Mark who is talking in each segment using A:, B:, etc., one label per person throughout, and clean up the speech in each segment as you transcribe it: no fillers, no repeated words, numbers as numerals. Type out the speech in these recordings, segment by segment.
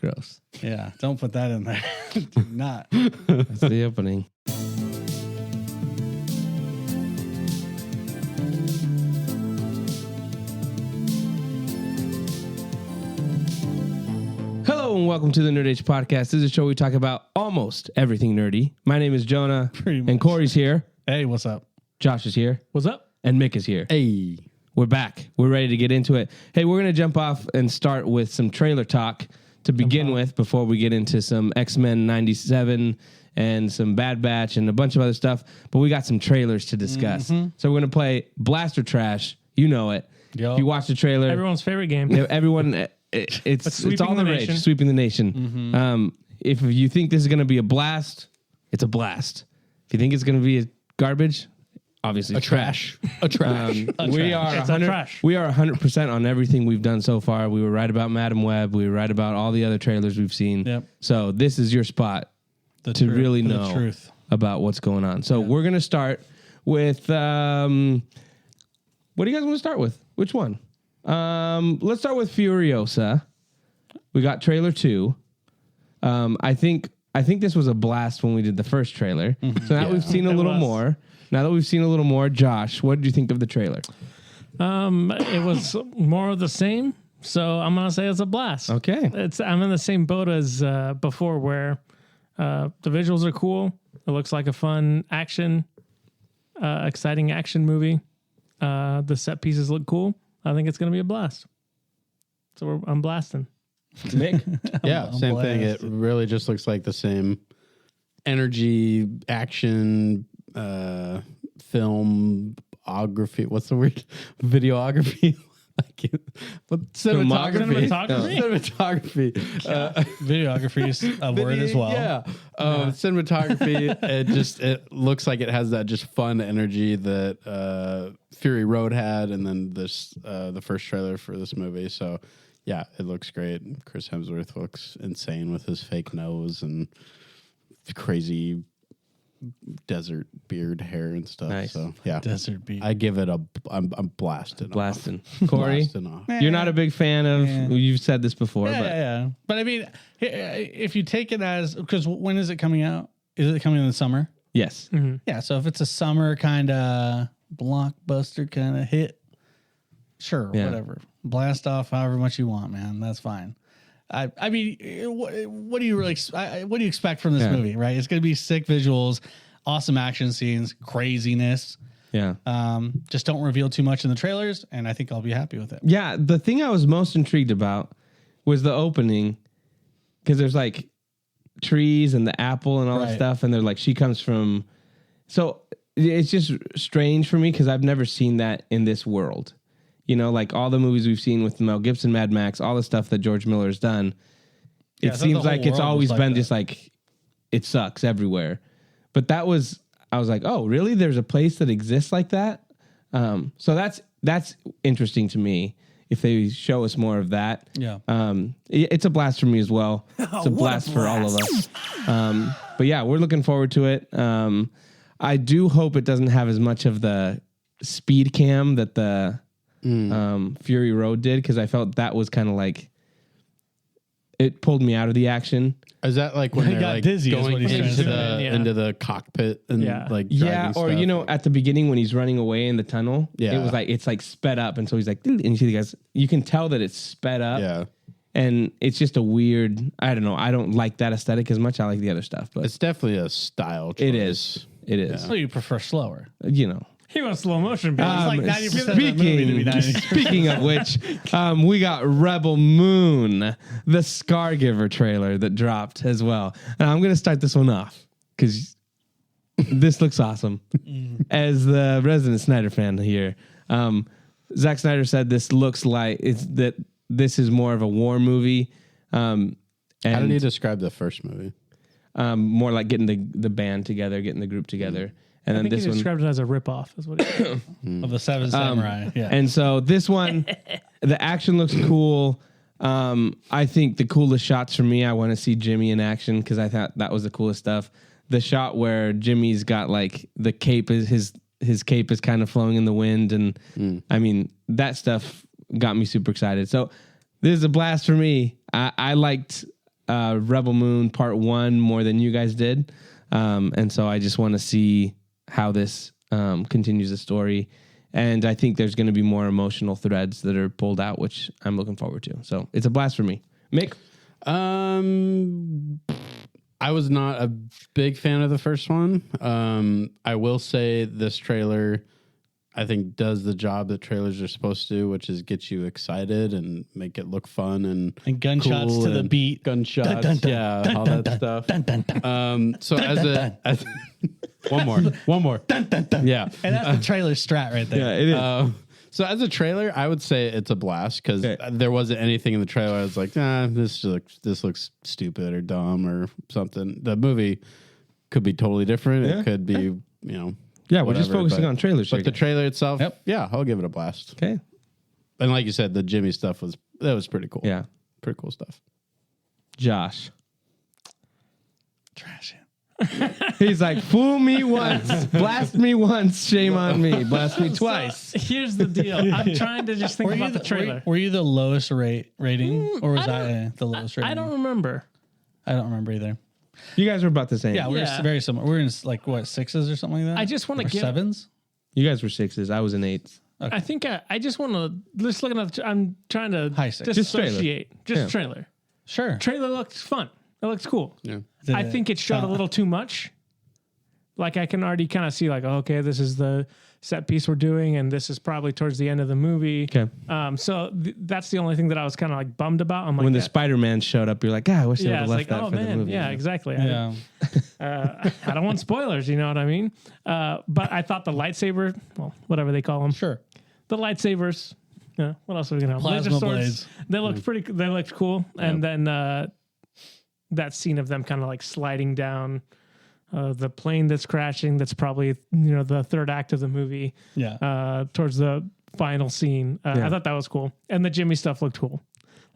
A: Gross.
B: Yeah, don't put that in there. Do not.
A: That's the opening. Hello and welcome to the Nerd Age Podcast. This is a show where we talk about almost everything nerdy. My name is Jonah, and Corey's here.
B: Hey, what's up?
A: Josh is here.
C: What's up?
A: And Mick is here.
D: Hey.
A: We're back. We're ready to get into it. Hey, we're going to jump off and start with some trailer talk to begin with before we get into some X-Men 97 and some Bad Batch and a bunch of other stuff. But we got some trailers to discuss. So we're going to play Blaster Trash. You know it.
B: Yo.
A: If you watch the trailer.
C: Everyone's favorite game.
A: Everyone, it's all the rage.
C: nation.
A: Sweeping the nation. If you think this is going to be a blast, it's a blast. If you think it's going to be a garbage, obviously trash.
D: A trash.
A: We are
C: It's a trash.
A: We are 100% on everything we've done so far. We were right about Madam Web. We were right about all the other trailers we've seen.
B: Yep.
A: So this is your spot to really know about what's going on. So we're going to start with, what do you guys want to start with? Which one? Let's start with Furiosa. We got trailer 2. I think this was a blast when we did the first trailer. So now we've seen a little more. Now that we've seen a little more, Josh, what did you think of the trailer?
C: It was more of the same, so I'm gonna say it's a blast.
A: Okay.
C: I'm in the same boat as before, where the visuals are cool. It looks like a fun action, exciting action movie. The set pieces look cool. I think it's gonna be a blast. So I'm blasting.
A: Nick?
D: Yeah, same thing. It really just looks like the same energy, action, filmography. What's the word? Videography. Cinematography.
B: Videography is a word as well.
D: Yeah. Cinematography. It looks like it has that just fun energy that Fury Road had, and then the first trailer for this movie. So yeah, it looks great. Chris Hemsworth looks insane with his fake nose and crazy desert beard hair and stuff.
A: Nice.
D: So yeah,
B: Desert beard.
D: I give it I'm blasting.
A: Blasting. Corey,
D: Blasting off.
A: you're not a big fan of, you've said this before, but
B: Yeah. But I mean, if you take it as, because when is it coming out? Is it coming in the summer?
A: yes.
B: Yeah. So if it's a summer kind of blockbuster kind of hit, sure, whatever. Blast off however much you want, man. That's fine. I mean, what do you really? What do you expect from this movie? Right? It's going to be sick visuals, awesome action scenes, craziness.
A: Yeah.
B: Just don't reveal too much in the trailers, and I think I'll be happy with it.
A: Yeah. The thing I was most intrigued about was the opening, because there's like trees and the apple and all that stuff, and they're like, she comes from. So it's just strange for me because I've never seen that in this world. You know, like all the movies we've seen with Mel Gibson, Mad Max, all the stuff that George Miller's done, it seems like it's always been just like, it sucks everywhere. But I was like, oh, really? There's a place that exists like that? So that's interesting to me if they show us more of that.
B: Yeah.
A: It's a blast for me as well. It's a blast for all of us. But yeah, we're looking forward to it. I do hope it doesn't have as much of the speed cam that the Fury Road did, because I felt that was kind of like, it pulled me out of the action.
D: Is that like when
B: He
D: they're
B: got
D: like
B: dizzy is
D: going
B: what he's trying to
D: into
B: say.
D: into the cockpit and like
A: Yeah,
D: driving
A: or
D: stuff?
A: you know, at the beginning when he's running away in the tunnel,
D: Yeah.
A: it was like it's like sped up, and so he's like, and you see the guys, you can tell that it's sped up.
D: Yeah.
A: And it's just a weird, I don't know, I don't like that aesthetic as much. I like the other stuff, but
D: It's definitely a style choice.
A: it is. It is.
B: So you prefer slower?
A: You know.
C: He wants slow motion. But
B: It's like 90% of the movie to be 90.
A: Speaking of which, we got Rebel Moon, the Scargiver trailer that dropped as well. And I'm going to start this one off because this looks awesome. As the resident Snyder fan here, Zack Snyder said this looks like this is more of a war movie. And
D: How did he describe the first movie?
A: more like getting the band together, getting the group together. And
C: I
A: then
C: think
A: this
C: he
A: one
C: described it as a ripoff, is what he said.
B: Of the Seven Samurai. Yeah.
A: And so this one, the action looks cool. I think the coolest shots for me, I want to see Jimmy in action because I thought that was the coolest stuff. The shot where Jimmy's got like the cape is his cape is kind of flowing in the wind, and I mean that stuff got me super excited. So this is a blast for me. I liked Rebel Moon Part 1 more than you guys did. And so I just want to see how this continues the story. And I think there's going to be more emotional threads that are pulled out, which I'm looking forward to. So it's a blast for me. Mick?
D: I was not a big fan of the first one. I will say this trailer, I think, does the job that trailers are supposed to do, which is get you excited and make it look fun and
B: gunshots
D: cool
B: to the beat.
D: Gunshots,
B: Dun, dun, dun,
D: yeah,
B: dun,
D: all
B: dun,
D: that
B: dun,
D: stuff.
B: dun, dun, dun.
D: So
B: Dun,
D: as
B: dun,
D: a,
B: dun.
D: one more,
B: Dun, dun, dun.
D: yeah.
B: And that's the trailer strat right there.
A: Yeah, it is.
D: So as a trailer, I would say it's a blast because there wasn't anything in the trailer I was like, nah, this looks stupid or dumb or something. The movie could be totally different.
A: Yeah.
D: It could be, you know.
A: Yeah, we're just
D: whatever,
A: focusing on trailers here.
D: But the trailer itself, yeah, I'll give it a blast.
A: Okay.
D: And like you said, the Jimmy stuff was pretty cool.
A: Yeah.
D: Pretty cool stuff.
A: Josh.
B: Trash it.
A: He's like, fool me once, blast me once, shame on me, blast me twice.
C: Here's the deal. I'm trying to just think
B: Were you
C: about the trailer.
B: Were you the lowest rating, or was I the lowest rating?
C: I don't remember.
B: I don't remember either.
A: You guys were about the same.
B: Yeah, we're very similar. We're in like what, 6s or something like that.
C: I just want to
B: Or
C: get
B: 7s.
A: You guys were 6s. I was an 8.
C: I think I just want to just looking at. I'm trying to
B: High six.
A: Just trailer.
C: dissociate. Just trailer.
B: Sure.
C: Trailer looked fun. It looks cool.
D: Yeah.
C: I think it showed a little too much. Like I can already kind of see like, okay, this is the set piece we're doing, and this is probably towards the end of the movie.
A: Okay.
C: So that's the only thing that I was kind of like bummed about. I'm like,
A: When the Spider-Man showed up, you're like, I wish they would
C: yeah,
A: have
C: it's
A: left
C: like,
A: that
C: oh
A: for the
C: man,
A: movie.
C: yeah, exactly.
B: Yeah.
C: I don't want spoilers, you know what I mean? But I thought the lightsaber, well, whatever they call them,
B: Sure.
C: the lightsabers. What else are we gonna have?
B: Plasma
C: Laser swords.
B: blades.
C: They looked pretty. They looked cool. And then that scene of them kind of like sliding down the plane that's crashing. That's probably the third act of the movie.
B: Yeah.
C: Towards the final scene, I thought that was cool. And the Jimmy stuff looked cool.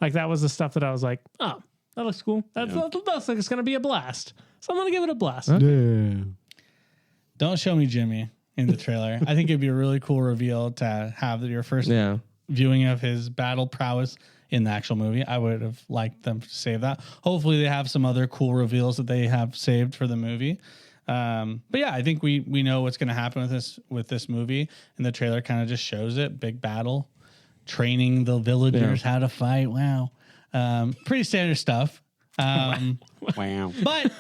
C: Like that was the stuff that I was like, oh, that looks cool. That looks like it's gonna be a blast. So I'm gonna give it a blast.
D: Yeah.
B: Don't show me Jimmy in the trailer. I think it'd be a really cool reveal to have your first viewing of his battle prowess in the actual movie. I would have liked them to save that. Hopefully they have some other cool reveals that they have saved for the movie. But yeah, I think we know what's going to happen with this movie, and the trailer kind of just shows it. Big battle, training the villagers how to fight. Wow. Pretty standard stuff.
D: Wow.
B: But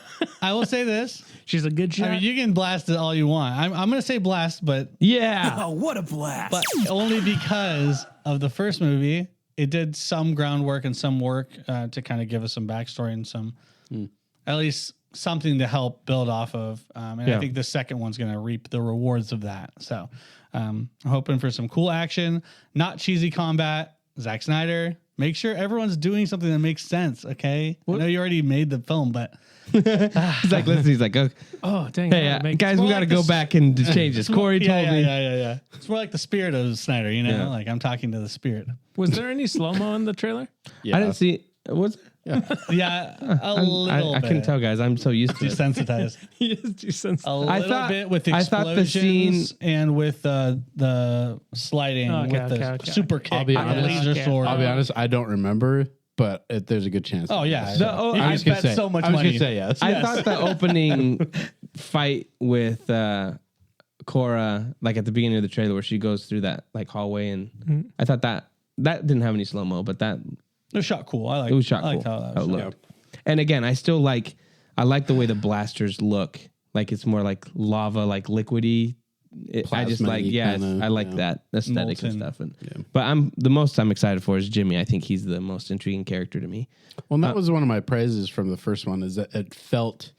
B: I will say this.
C: She's a good shot.
B: I mean, you can blast it all you want. I'm going to say blast, but
A: Yeah.
E: what a blast.
B: but only because of the first movie. It did some groundwork and some work to kind of give us some backstory and some, at least something to help build off of. And I think the second one's going to reap the rewards of that. So I'm hoping for some cool action, not cheesy combat. Zack Snyder, make sure everyone's doing something that makes sense. Okay. I know you already made the film, but
A: He's like, listen, he's like,
C: oh, dang.
A: hey, guys, we got to go back and change this. Corey told me.
B: Yeah. It's more like the spirit of Snyder,
A: Yeah.
B: Like I'm talking to the spirit.
C: Was there any slow-mo in the trailer?
D: Yeah.
A: I didn't see. Was
B: Yeah, a little
A: I
B: bit.
A: couldn't tell, guys. I'm so used to it.
B: Desensitized.
C: He is desensitized.
B: A little
A: thought-
B: bit with
A: I
B: explosions
A: thought the scene-
B: and with the sliding with the super kick.
D: I'll be
B: and the
D: honest.
B: laser sword.
D: I'll be honest, I don't remember, but there's a good chance.
B: Oh yeah,
A: I
B: I bet so much
D: I was
B: money.
D: gonna say yes.
A: I thought the opening fight with Cora, like at the beginning of the trailer, where she goes through that like hallway, and I thought that didn't have any slow mo, but that
B: It was shot cool.
A: it was shot cool.
B: How that
A: How it
B: was shot.
A: looked. And again, I like the way the blasters look. Like it's more like lava, like liquidy. I just like,
D: Plasma-y
A: I like
D: kinda,
A: that aesthetic
B: molten.
A: and stuff. But the most I'm excited for is Jimmy. I think he's the most intriguing character to me.
D: Well, and that was one of my praises from the first one, is that it felt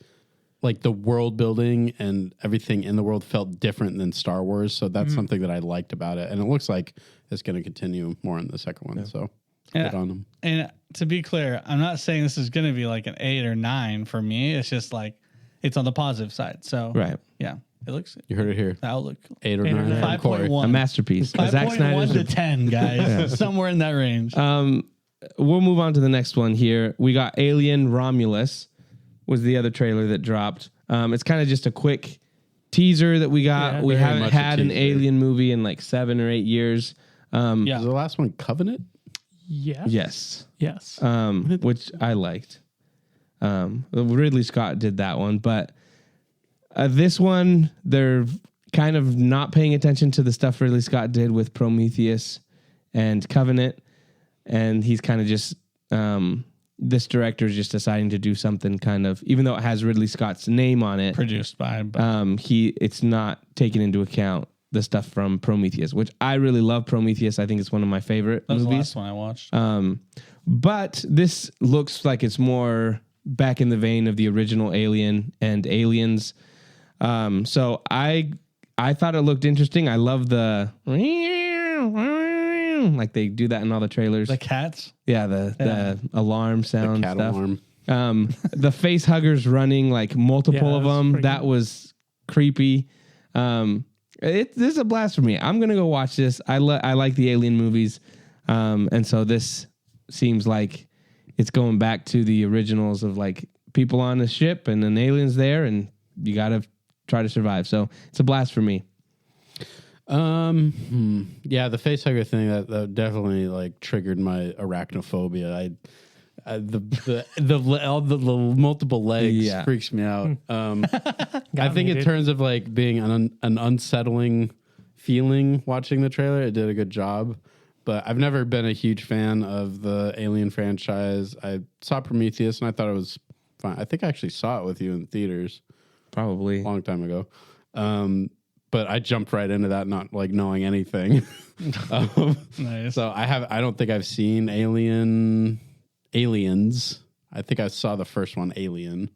D: like the world building and everything in the world felt different than Star Wars. So that's something that I liked about it. And it looks like it's going to continue more in the second one. So good on them.
B: And to be clear, I'm not saying this is going to be like an 8 or 9 for me. It's just like it's on the positive side. So
A: Right.
B: yeah, it looks.
D: You heard it here.
B: That'll look
D: 8 or
C: 8 or
D: 9.
C: 9.
D: from Corey.
B: 5.1.
A: A masterpiece. A Zack
B: 5.1
A: Snyder's
B: to 10, guys. Somewhere in that range.
A: We'll move on to the next one here. We got Alien Romulus was the other trailer that dropped. It's kind of just a quick teaser that we got.
C: Yeah,
A: we
D: very
A: haven't
D: much a
A: had an
D: teaser.
A: Alien movie in like 7 or 8 years.
B: Yeah.
D: Was the last one Covenant?
C: Yes.
A: Yes.
C: Yes.
A: Which I liked. Ridley Scott did that one, but this one, they're kind of not paying attention to the stuff Ridley Scott did with Prometheus and Covenant, and he's kind of just this director is just deciding to do something kind of, even though it has Ridley Scott's name on it,
B: Produced by.
A: it's not taking into account the stuff from Prometheus, which I really love. Prometheus, I think it's one of my favorite movies.
B: That was the last one I watched.
A: But this looks like it's more back in the vein of the original Alien and Aliens. So I thought it looked interesting. I love the like they do that in all the trailers.
B: The cats?
A: Yeah, the alarm sound
D: cat
A: stuff.
D: alarm.
A: The face huggers running like multiple of them. That was creepy. This is a blast for me. I'm gonna go watch this. I like the Alien movies, and so this seems like it's going back to the originals of like people on a ship and an alien's there, and you gotta try to survive. So it's a blast for me.
D: Yeah, the facehugger thing that definitely like triggered my arachnophobia. The multiple legs freaks me out. I think in terms of like being an unsettling feeling watching the trailer, it did a good job. But I've never been a huge fan of the Alien franchise. I saw Prometheus and I thought it was fine. I think I actually saw it with you in theaters,
A: probably
D: a long time ago. But I jumped right into that, not like knowing anything.
B: Nice.
D: So I don't think I've seen Aliens. I think I saw the first one, Alien.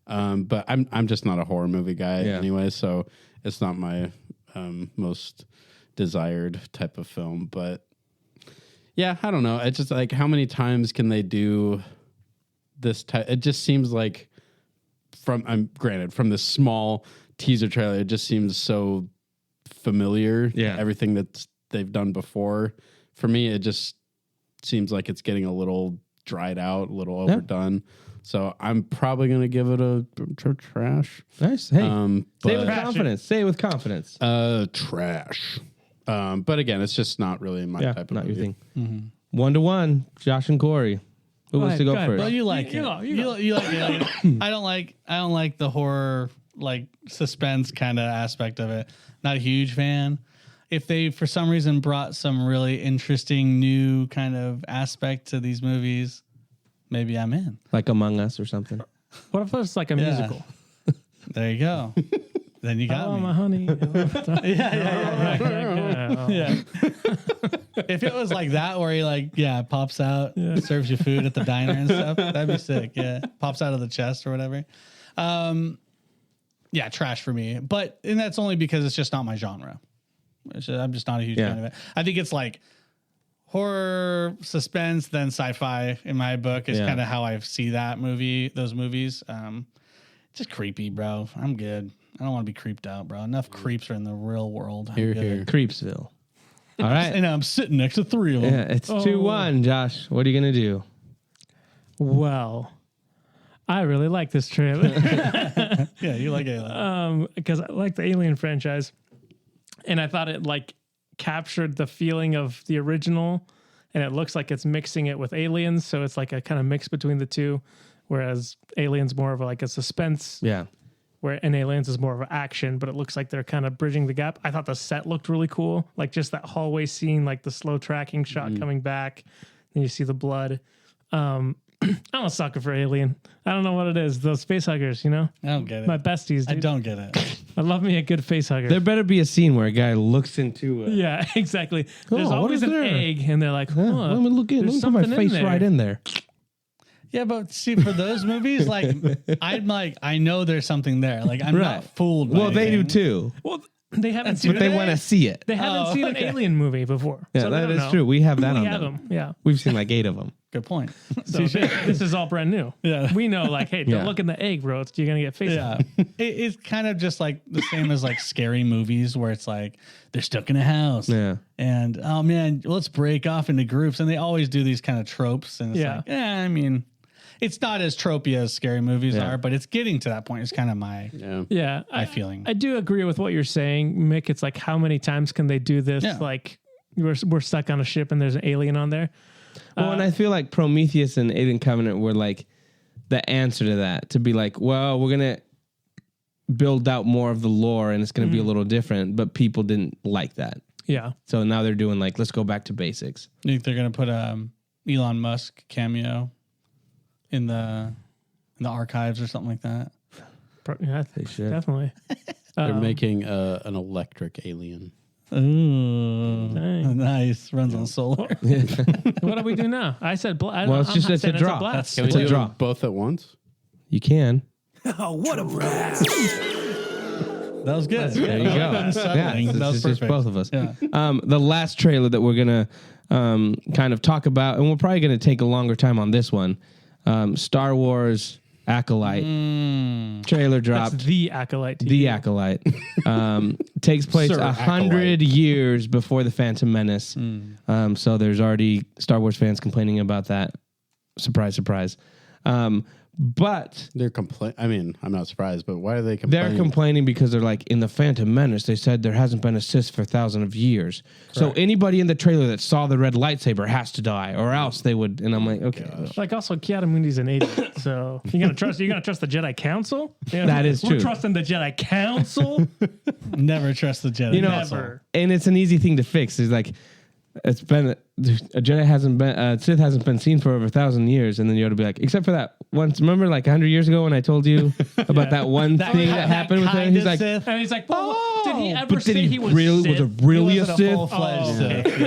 D: But I'm just not a horror movie guy anyway, so it's not my most desired type of film. But yeah, I don't know. It's just like, how many times can they do this type? It just seems like from the small teaser trailer, it just seems so familiar.
A: Yeah.
D: Everything that they've done before. For me, it just seems like it's getting a little dried out, a little overdone. So I'm probably going to give it a trash.
A: Nice. Hey, say it with confidence. Say it with confidence.
D: Trash. But again, it's just not really my type of
A: not
D: movie.
A: your thing. Mm-hmm. 1-1, Josh and Corey. Who wants to go first?
B: Well, you like it. You like it. I don't like the horror, like suspense kind of aspect of it. Not a huge fan. If they for some reason brought some really interesting new kind of aspect to these movies, maybe I'm in.
A: Like Among Us or something.
C: What if it's like a musical?
B: There you go. Then you got me.
C: My honey.
B: Yeah. If it was like that, where he pops out, serves you food at the diner and stuff, that'd be sick. Yeah, pops out of the chest or whatever. Trash for me. And that's only because it's just not my genre. I'm just not a huge fan of it. I think it's like horror, suspense, then sci-fi in my book is kind of how I see those movies. Just creepy, bro. I'm good. I don't want to be creeped out, bro. Enough creeps are in the real world.
D: Here.
A: Creepsville. All right.
B: And I'm sitting next to 3 of them.
A: Yeah, it's 2-1, Josh. What are you going to do?
C: Well, I really like this trailer.
B: Yeah, you like Alien.
C: Because I like the Alien franchise. And I thought it like captured the feeling of the original, and it looks like it's mixing it with Aliens. So it's like a kind of mix between the two, whereas Aliens more of like a suspense.
A: Yeah.
C: And Aliens is more of an action, but it looks like they're kind of bridging the gap. I thought the set looked really cool. Like just that hallway scene, like the slow tracking shot coming back. Then you see the blood. I'm a sucker for Alien. I don't know what it is. Those face huggers, you know?
B: I don't get it.
C: My besties, dude.
B: I don't get it.
C: I love me a good face hugger.
A: There better be a scene where a guy looks into it.
C: Yeah, exactly. There's
A: what
C: always
A: is
C: an
A: there?
C: egg, and they're like,
A: Let me look in.
C: there's
A: Let me put my
C: something in
A: face
C: there.
A: right in there.
B: Yeah, but see, for those movies, like, I'm like, I know there's something there. Like, I'm not fooled by
A: Well, they do
B: anything.
A: too.
C: Well, they haven't seen
A: But they want to see it.
C: They haven't seen an Alien movie before.
A: Yeah,
C: so they
A: that
C: don't
A: is
C: know.
A: true. We have that
C: We
A: on
C: have
A: them.
C: them. Yeah.
A: We've seen like 8 of them.
B: Good point.
C: So this is all brand new.
B: Yeah.
C: We know, like, hey, don't
A: Yeah.
C: look in the egg, bro. You're going to get face
B: Yeah. It's kind of just like the same as like scary movies where it's like they're stuck in a house.
A: Yeah.
B: And, oh man, let's break off into groups. And they always do these kind of tropes. And it's like, I mean, it's not as tropey as scary movies are, but it's getting to that point. It's kind of my feeling.
C: I do agree with what you're saying, Mick. It's like, how many times can they do this?
B: Yeah.
C: Like, we're stuck on a ship and there's an alien on there.
A: Well, and I feel like Prometheus and Alien Covenant were like the answer to that, to be like, well, we're gonna build out more of the lore and it's gonna be a little different, but people didn't like that.
C: Yeah.
A: So now they're doing like, let's go back to basics.
B: You think they're gonna put Elon Musk cameo in the archives or something like that?
C: Yeah,
A: They should.
C: definitely.
D: They're making an electric alien.
B: Ooh,
C: Dang.
B: nice. Runs on solar.
C: What do we do now? I said
A: Well, it's just a draw.
B: That's
D: Can we
A: It's a
D: do
A: draw.
D: them both at once?
A: You can.
E: Oh, what a blast.
B: That was good.
A: There you go. Yeah,
B: Unsettling.
A: it's
B: That was
A: just
B: perfect.
A: both of us.
B: Yeah.
A: The last trailer that we're gonna kind of talk about, and we're probably gonna take a longer time on this one. Star Wars Acolyte trailer dropped.
C: That's the Acolyte TV.
A: The Acolyte takes place
D: Sir
A: 100 years before the Phantom Menace. So there's already Star Wars fans complaining about that. Surprise, surprise. But
D: They're I mean, I'm not surprised, but why are they complaining?
A: they're complaining because they're like, in the Phantom Menace, they said there hasn't been a Sith for thousands of years. So anybody in the trailer that saw the red lightsaber has to die, or else they would. And I'm like, okay,
C: Like also Kiara Mundi's an idiot, so you're gonna trust the Jedi Council? Yeah.
A: That is true.
C: We're trusting the Jedi Council.
B: Never trust the Jedi.
A: You know,
C: Never.
A: and it's an easy thing to fix. It's like, it's been a Jedi hasn't been Sith hasn't been seen for over 1,000 years, and then you ought to be like, except for that once. Remember, like 100 years ago when I told you about that one thing that happened with him? He's like,
B: Sith.
C: And he's like, well, did he ever
A: but
C: say
A: did
C: he was
A: really
C: Sith?
A: was a really a
B: Wasn't
A: Sith?
B: full-fledged
C: Oh,
B: Sith.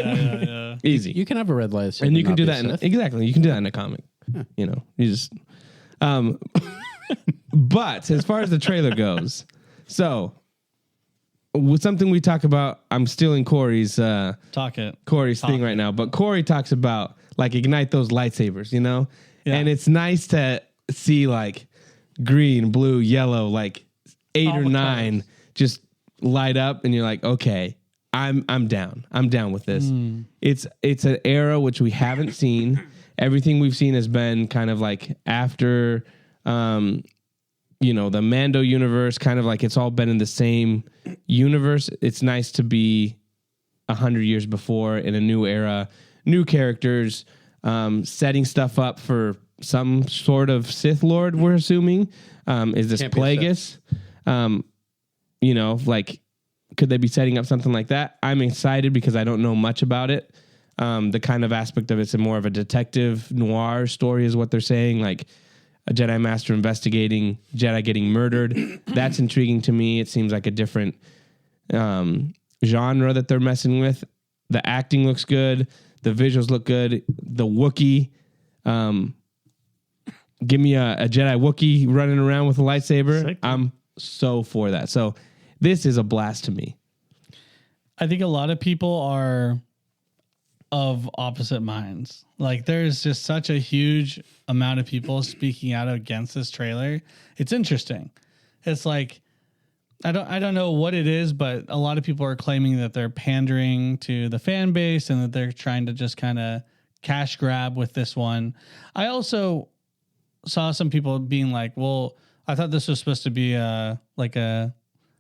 B: Yeah.
A: Easy,
D: You can have a red lightsaber,
A: and you can
D: not
A: do
D: be
A: that
D: a Sith.
A: exactly. You can do that in a comic. You know, you just. But as far as the trailer goes, so with something we talk about, I'm stealing Corey's
B: Talk it.
A: thing right now, but Corey talks about like ignite those lightsabers, you know,
B: Yeah.
A: and it's nice to see like green, blue, yellow, like 8
C: All
A: or
C: the
A: 9
C: colors.
A: just light up, and you're like, okay, I'm down. I'm down with this. It's an era which we haven't seen. Everything we've seen has been kind of like after, the Mando universe, kind of like it's all been in the same universe. It's nice to be 100 years before in a new era, new characters, setting stuff up for some sort of Sith Lord, we're assuming. Is this
D: Can't be a
A: Plagueis? Like, could they be setting up something like that? I'm excited because I don't know much about it. The kind of aspect of it's more of a detective noir story is what they're saying, like a Jedi Master investigating Jedi getting murdered. That's intriguing to me. It seems like a different genre that they're messing with. The acting looks good. The visuals look good. The Wookiee, give me a Jedi Wookiee running around with a lightsaber.
C: Sick.
A: I'm so for that. So this is a blast to me.
B: I think a lot of people are of opposite minds. Like there's just such a huge amount of people speaking out against this trailer. It's interesting. It's like I don't know what it is, but a lot of people are claiming that they're pandering to the fan base and that they're trying to just kind of cash grab with this one. I also saw some people being like, well, I thought this was supposed to be like a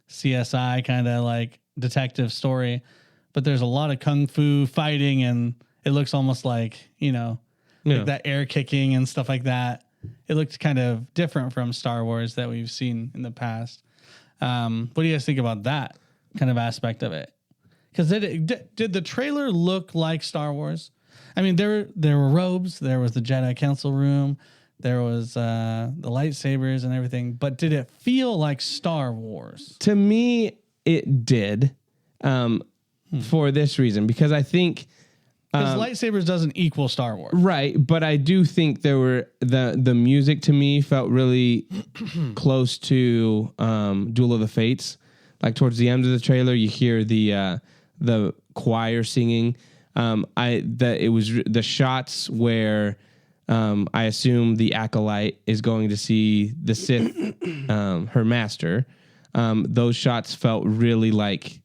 B: CSI kind of like detective story, but there's a lot of kung fu fighting and it looks almost like, like that air kicking and stuff like that. It looked kind of different from Star Wars that we've seen in the past. What do you guys think about that kind of aspect of it? Because did the trailer look like Star Wars? I mean, there were robes, there was the Jedi Council room, there was the lightsabers and everything, but did it feel like Star Wars?
A: To me, it did, for this reason, because I think
B: Because lightsabers doesn't equal Star Wars.
A: right, but I do think there were the music to me felt really close to Duel of the Fates. Like towards the end of the trailer, you hear the choir singing. It was the shots where I assume the Acolyte is going to see the Sith, her master. Those shots felt really like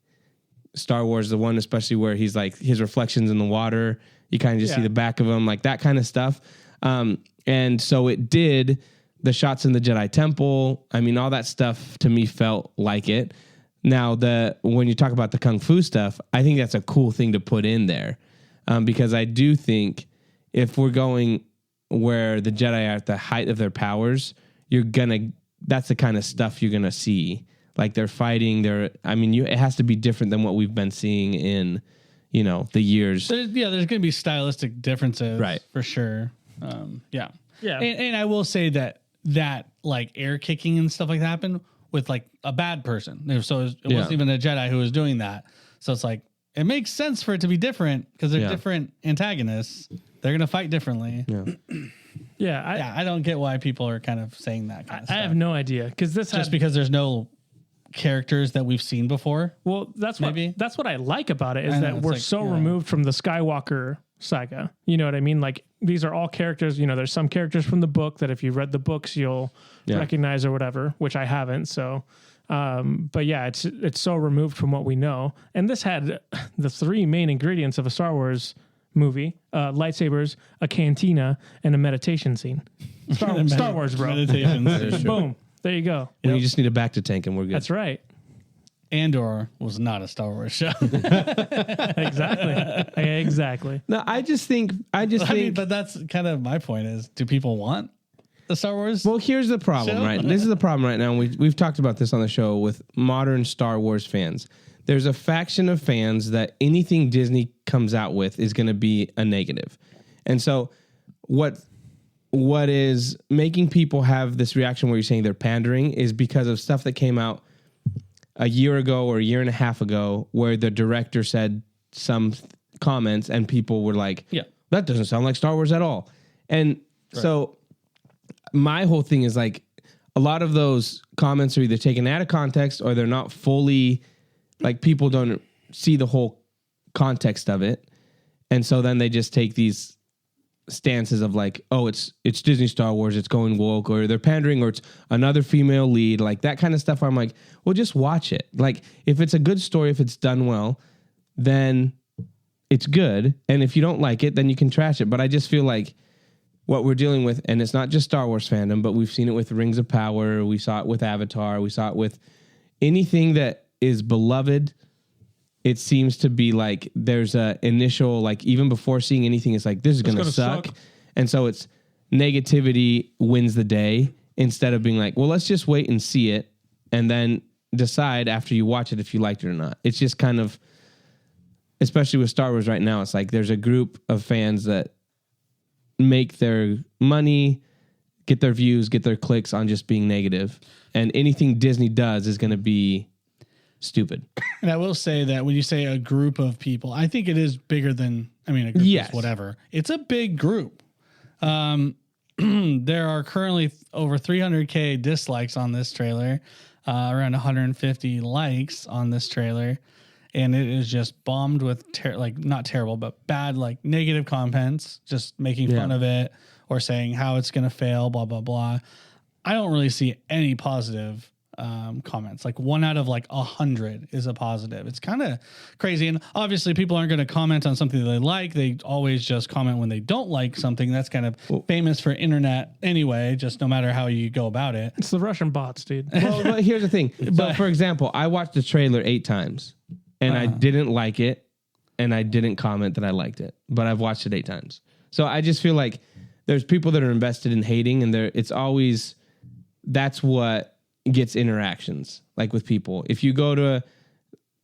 A: Star Wars, the one especially where he's like his reflections in the water. You kind of just see the back of him, like that kind of stuff. And so it did. The shots in the Jedi Temple, I mean, all that stuff to me felt like it. Now, when you talk about the Kung Fu stuff, I think that's a cool thing to put in there, because I do think if we're going where the Jedi are at the height of their powers, that's the kind of stuff you're gonna see. Like they're fighting. It has to be different than what we've been seeing in, the years.
B: There's going to be stylistic differences,
A: Right,
B: for sure. Yeah.
C: Yeah.
B: And I will say that like air kicking and stuff like that happened with like a bad person. So it wasn't even a Jedi who was doing that. So it's like, it makes sense for it to be different because they're different antagonists. They're going to fight differently.
C: Yeah.
B: I don't get why people are kind of saying that kind of stuff.
C: I have no idea because
B: because there's no characters that we've seen before.
C: Well, that's what I like about it is
B: I know,
C: that we're
B: like,
C: so removed from the Skywalker saga. You know what I mean? Like these are all characters. There's some characters from the book that if you read the books you'll recognize or whatever, which I haven't. So, but yeah, it's so removed from what we know. And this had the three main ingredients of a Star Wars movie: lightsabers, a cantina, and a meditation scene. Star Wars, bro.
B: Meditations.
C: Boom. There you go.
A: You just need a bacta tank and we're good.
C: That's right.
B: Andor was not a Star Wars show.
C: Exactly.
A: No, I think,
B: but that's kind of my point is, do people want the Star Wars?
A: Well, here's the problem,
B: show?
A: right? This is the problem right now. We've talked about this on the show with modern Star Wars fans. There's a faction of fans that anything Disney comes out with is going to be a negative. And so what is making people have this reaction where you're saying they're pandering is because of stuff that came out a year ago or a year and a half ago where the director said some comments and people were like, that doesn't sound like Star Wars at all. And so my whole thing is like a lot of those comments are either taken out of context or they're not fully, like people don't see the whole context of it. And so then they just take these stances of like, oh, it's Disney Star Wars, it's going woke, or they're pandering, or it's another female lead, like that kind of stuff. I'm like, well, just watch it. Like if it's a good story, if it's done well, then it's good. And if you don't like it, then you can trash it. But I just feel like what we're dealing with, and it's not just Star Wars fandom, but we've seen it with Rings of Power, we saw it with Avatar, we saw it with anything that is beloved. It seems to be like there's a initial, like even before seeing anything, it's like, this is going to suck. And so it's negativity wins the day instead of being like, well, let's just wait and see it and then decide after you watch it if you liked it or not. It's just kind of, especially with Star Wars right now, it's like there's a group of fans that make their money, get their views, get their clicks on just being negative. And anything Disney does is going to be stupid.
B: And I will say that when you say a group of people, I think it is bigger than, a group is whatever. It's a big group. There are currently over 300K dislikes on this trailer, around 150 likes on this trailer. And it is just bombed with not terrible, but bad, like negative comments, just making fun of it or saying how it's going to fail, blah, blah, blah. I don't really see any positive comments. Like 1 out of 100 is a positive. It's kind of crazy. And obviously people aren't going to comment on something they like. They always just comment when they don't like something. That's kind of famous for internet anyway, just no matter how you go about it.
C: It's the Russian bots, dude.
A: Well, but here's the thing. So for example, I watched the trailer 8 times and I didn't like it and I didn't comment that I liked it, but I've watched it 8 times. So I just feel like there's people that are invested in hating and it's always, that's what gets interactions like with people. If you go to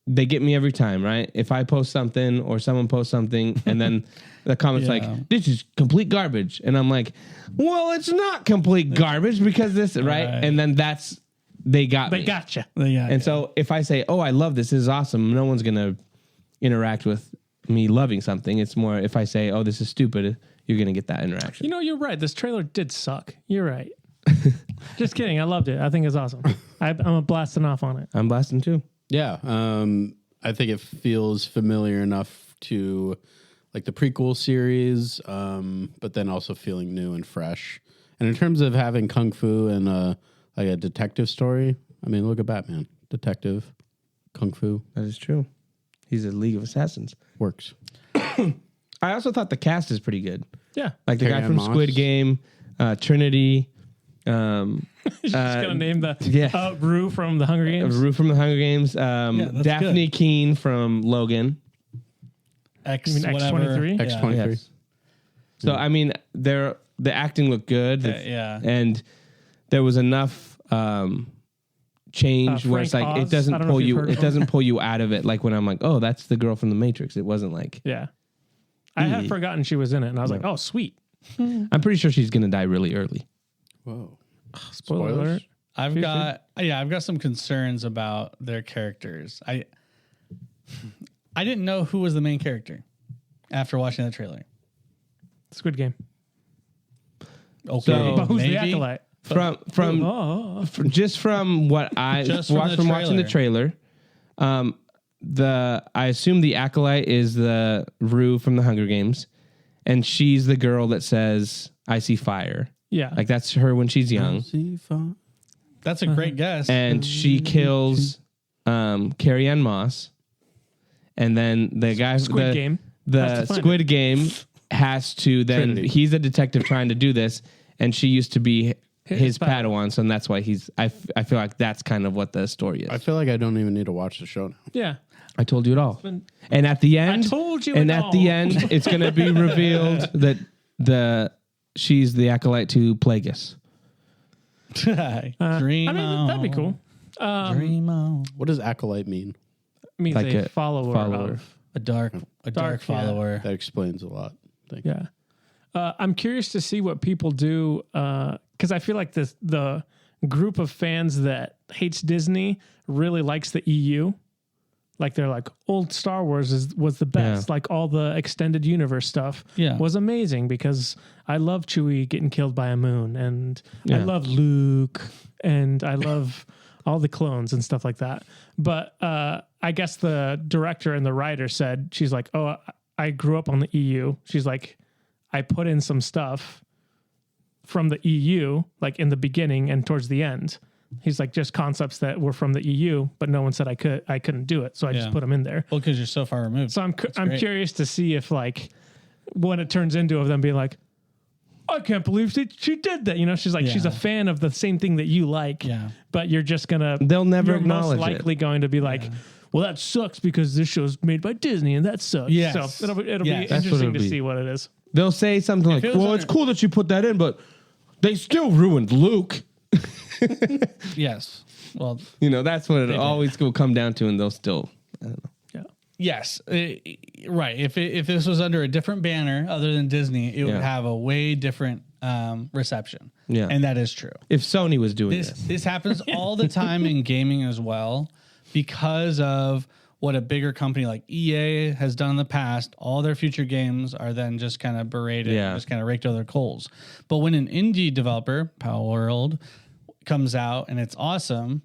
A: they get me every time, right? If I post something or someone posts something and then the comments like, this is complete garbage. And I'm like, well, it's not complete garbage because this, right? And then they got me.
C: They gotcha.
A: And so if I say, oh, I love this is awesome, no one's going to interact with me loving something. It's more if I say, oh, this is stupid, you're going to get that interaction.
C: You're right. This trailer did suck. You're right. Just kidding. I loved it. I think it's awesome. I'm blasting off on it.
A: I'm blasting too.
D: Yeah. I think it feels familiar enough to like the prequel series, but then also feeling new and fresh. And in terms of having kung fu and like a detective story, I mean, look at Batman. Detective, kung fu.
A: That is true. He's a League of Assassins.
D: Works.
A: I also thought the cast is pretty good.
C: Yeah.
A: Like the guy from Squid Game, Trinity.
C: Just gonna name the Rue from the Hunger Games.
A: Rue from the Hunger Games. Daphne Keane from Logan.
B: X23.
D: X23.
A: Yes. So I mean, the acting looked good.
B: Yeah.
A: And there was enough change where it's
C: Frank
A: like
C: Oz?
A: it doesn't
C: I don't know
A: pull
C: if you've
A: you.
C: heard
A: It
C: of him.
A: doesn't pull you out of it. Like when I'm like, oh, that's the girl from the Matrix. It wasn't like.
C: Yeah. I had forgotten she was in it, and I was like, oh, sweet.
A: I'm pretty sure she's gonna die really early.
D: Whoa.
C: Spoiler
D: Spoilers?
C: alert.
B: I've got some concerns about their characters. I didn't know who was the main character after watching the trailer.
C: Squid Game.
B: Okay,
A: So-
C: But who's the
B: maybe.
C: Acolyte?
A: From just from what I
B: Just from
A: watched
B: the
A: from watching the trailer, I assume the Acolyte is the Rue from the Hunger Games, and she's the girl that says, "I see fire."
C: Yeah.
A: Like that's her when she's young,
B: That's a great guess.
A: and she kills Carrie Ann Moss, and then the guy
C: Squid Game.
A: the
C: Has to find
A: Squid Game has to then
D: Trinity.
A: he's a detective trying to do this, and she used to be his
C: Padawan.
A: Padawan, so that's why he's. I feel like that's kind of what the story is.
D: I feel like I don't even need to watch the show now.
C: Yeah.
A: I told you it all. And at the end,
C: told you
A: and
C: it
A: at
C: all.
A: the end, it's going to be revealed that she's the Acolyte to Plagueis.
B: Dream
C: I mean, that'd be cool.
B: Dream on.
D: What does Acolyte mean?
C: Means
A: Like
C: a follower of.
B: A dark
C: Dark, yeah.
B: follower.
D: That explains a lot. Thank you.
C: Yeah. I'm curious to see what people do because I feel like the group of fans that hates Disney really likes the EU. Like they're like, old Star Wars was the best.
A: Yeah.
C: Like all the extended universe stuff was amazing because I love Chewie getting killed by a moon, and I love Luke, and I love all the clones and stuff like that. But I guess the director and the writer said, she's like, oh, I grew up on the EU. She's like, I put in some stuff from the EU, like in the beginning and towards the end. He's like, just concepts that were from the EU, but no one said I couldn't do it, so I just put them in there.
B: Well, because you're so far removed.
C: So I'm
B: great.
C: curious to see if like when it turns into of them being like, I can't believe she did that. You know, she's like she's a fan of the same thing that you like.
B: Yeah.
C: But you're just gonna
A: They'll never
C: you're
A: acknowledge
C: most likely going to be like, well, that sucks because this show's made by Disney and that sucks.
B: Yes.
C: So it'll be
B: Yes.
A: That's what
C: interesting
A: it'll
C: to
A: be.
C: see what it is.
A: They'll say something like,
B: it was
A: well,
B: under-
A: it's cool that you put that in, but they still ruined Luke.
B: Yes. Well,
A: You know, that's what it always will come down to, and they'll still, I don't know.
C: Yeah.
B: yes. Right. If this was under a different banner other than Disney, it would
A: Yeah.
B: have a way different reception.
A: Yeah.
B: And that is true.
A: If Sony was doing
B: This happens all the time in gaming as well because of what a bigger company like EA has done in the past. All their future games are then just kind of berated,
A: Yeah.
B: just kind of raked over their coals. But when an indie developer, Power World, comes out and it's awesome,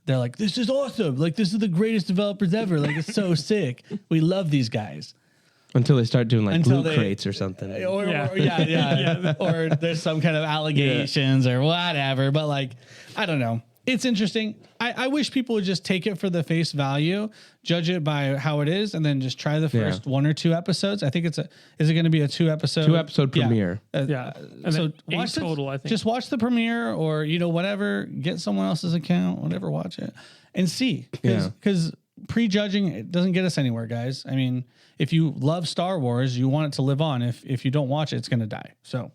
B: they're like, this is awesome. Like, this is the greatest developers ever. Like, it's so sick. We love these guys.
A: until they start doing like
B: Until
A: loot
B: they-
A: crates or something.
B: Yeah. Or there's some kind of allegations or whatever. But like, I don't know. It's interesting. I wish people would just take it for the face value, judge it by how it is, and then just try the first one or two episodes. I think is it going to be a 2-episode?
A: 2-episode premiere.
C: Yeah. And
B: So
C: then 8
B: watch
C: total, I think.
B: Just watch the premiere, or whatever. Get someone else's account, whatever. Watch it and see, because prejudging it doesn't get us anywhere, guys. I mean, if you love Star Wars, you want it to live on. If you don't watch it, it's going to die. So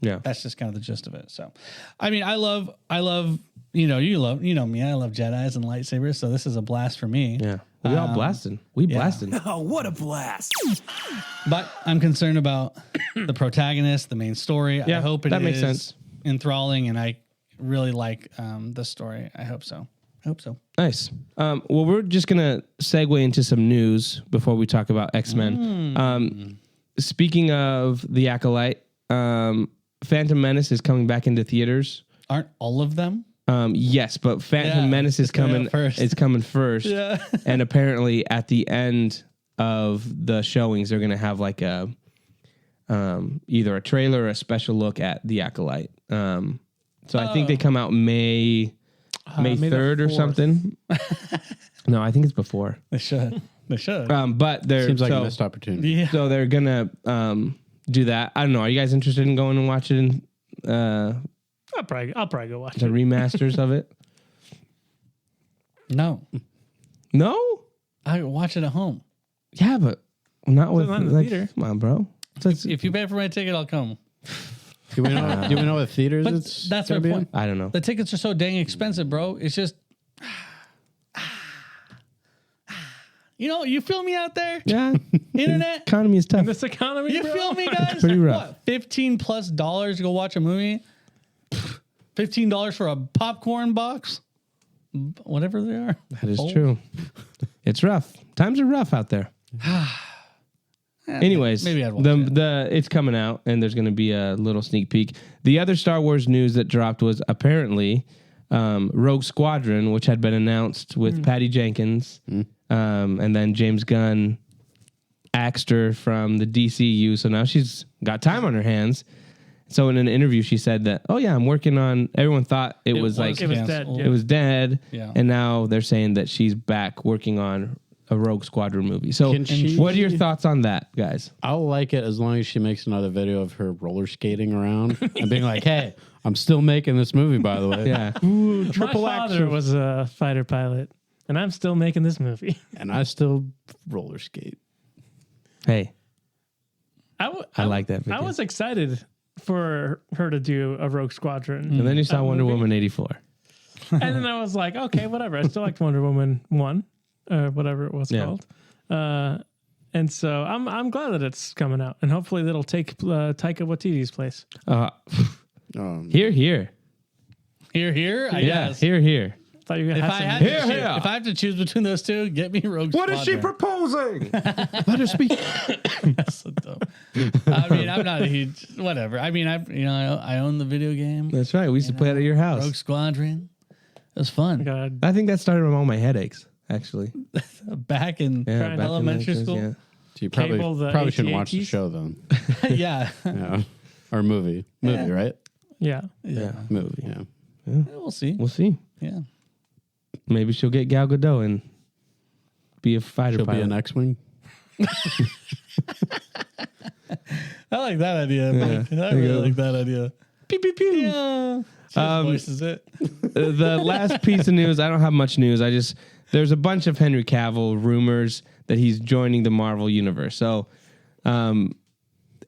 A: Yeah.
B: that's just kind of the gist of it. So, I mean, I love. You know me. I love Jedis and lightsabers. So this is a blast for me.
A: Yeah. We all blasting. We blasting.
E: Oh, what a blast.
B: But I'm concerned about the protagonist, the main story.
A: Yeah,
B: I hope it
A: that makes
B: is
A: sense.
B: enthralling, and I really like the story. I hope so.
A: Nice. Well, we're just going to segue into some news before we talk about X-Men. Speaking of the Acolyte, Phantom Menace is coming back into theaters.
B: Aren't all of them?
A: Yes, but Phantom
B: Yeah,
A: Menace is
B: it's coming
A: coming
B: out first.
A: It's coming first.
B: Yeah.
A: And apparently at the end of the showings, they're going to have like a either a trailer or a special look at the Acolyte. So I think they come out May
C: May the
A: 3rd or
C: 4th.
A: something. No, I think it's before.
B: They should.
A: But they're
D: Seems like
A: so,
D: a missed opportunity.
B: Yeah.
A: so they're gonna do that. I don't know. Are you guys interested in going and watching
C: I'll probably go watch
A: the
C: it.
A: remasters of it?
B: No,
A: No.
B: I watch it at home.
A: Yeah, but not with
C: not in the
A: like.
C: theater.
A: Come on, bro. So it's-
B: If you pay for my ticket, I'll come.
D: Do we know what theaters
B: But
D: it's
B: that's
D: gonna
B: my
D: be
B: point.
A: I don't know.
B: The tickets are so dang expensive, bro. It's just, you feel me out there?
A: Yeah,
B: Internet?
A: economy is tough.
C: This economy,
B: You
C: bro?
B: feel me, guys?
A: Pretty rough.
B: What, $15+ to go watch a movie? $15 for a popcorn box? Whatever they are.
A: That is true. It's rough. Times are rough out there. Anyways,
B: maybe I'd watch
A: it's coming out, and there's going to be a little sneak peek. The other Star Wars news that dropped was apparently Rogue Squadron, which had been announced with Patty Jenkins, and then James Gunn axed her from the DCU. So now she's got time on her hands. So in an interview, she said that, "Oh yeah, I'm working on." Everyone thought it was
C: dead.
A: it was dead,
B: Yeah.
A: and now they're saying that she's back working on a Rogue Squadron movie. So,
D: Can she-
A: what are your thoughts on that, guys?
D: I'll like it as long as she makes another video of her roller skating around and being like, "Hey, I'm still making this movie, by the way."
A: Yeah,
C: My
D: triple
C: father
D: action.
C: was a fighter pilot, and I'm still making this movie.
D: And I still roller skate.
A: hey,
C: I
A: like that video.
C: I was excited for her to do a Rogue Squadron.
A: and then you saw Wonder
C: movie.
A: Woman 84.
C: And then I was like, okay, whatever. I still liked Wonder Woman 1, or whatever it was
A: Yeah.
C: called. And so I'm glad that it's coming out, and hopefully that'll take Taika Waititi's place.
A: Here,
B: Here, I
A: yeah,
B: guess.
A: here.
C: Thought you
B: If
C: had
B: I,
C: some-
B: had to
A: Here,
B: choose,
A: here.
B: if I have to choose between those two, get me Rogue Squadron.
A: proposing? Let her speak.
B: That's so dumb. I mean, I'm not a huge whatever. I mean, I own the video game
A: That's right. We used to play it at your house.
B: Rogue Squadron. It was fun.
C: God,
A: I think that started with all my headaches, actually.
B: Back in
A: Yeah, back in the
B: elementary
A: 90s,
B: school.
A: yeah.
D: So you probably
C: Cable, the
D: shouldn't watch the
C: AT&Ts?
D: show then.
B: Yeah.
D: Yeah. Or movie. Movie, right?
C: yeah.
B: Yeah.
D: Movie, yeah.
B: We'll see.
A: We'll see.
B: Yeah.
A: Maybe she'll get Gal Gadot and be a fighter
D: She'll
A: pilot.
D: be an X-Wing.
B: I like that idea. Mike. I
A: you
B: really
A: go.
B: like that idea.
A: Pew, pew, pew.
B: Yeah. His voice is it.
A: The last piece of news, I don't have much news. There's a bunch of Henry Cavill rumors that he's joining the Marvel universe. So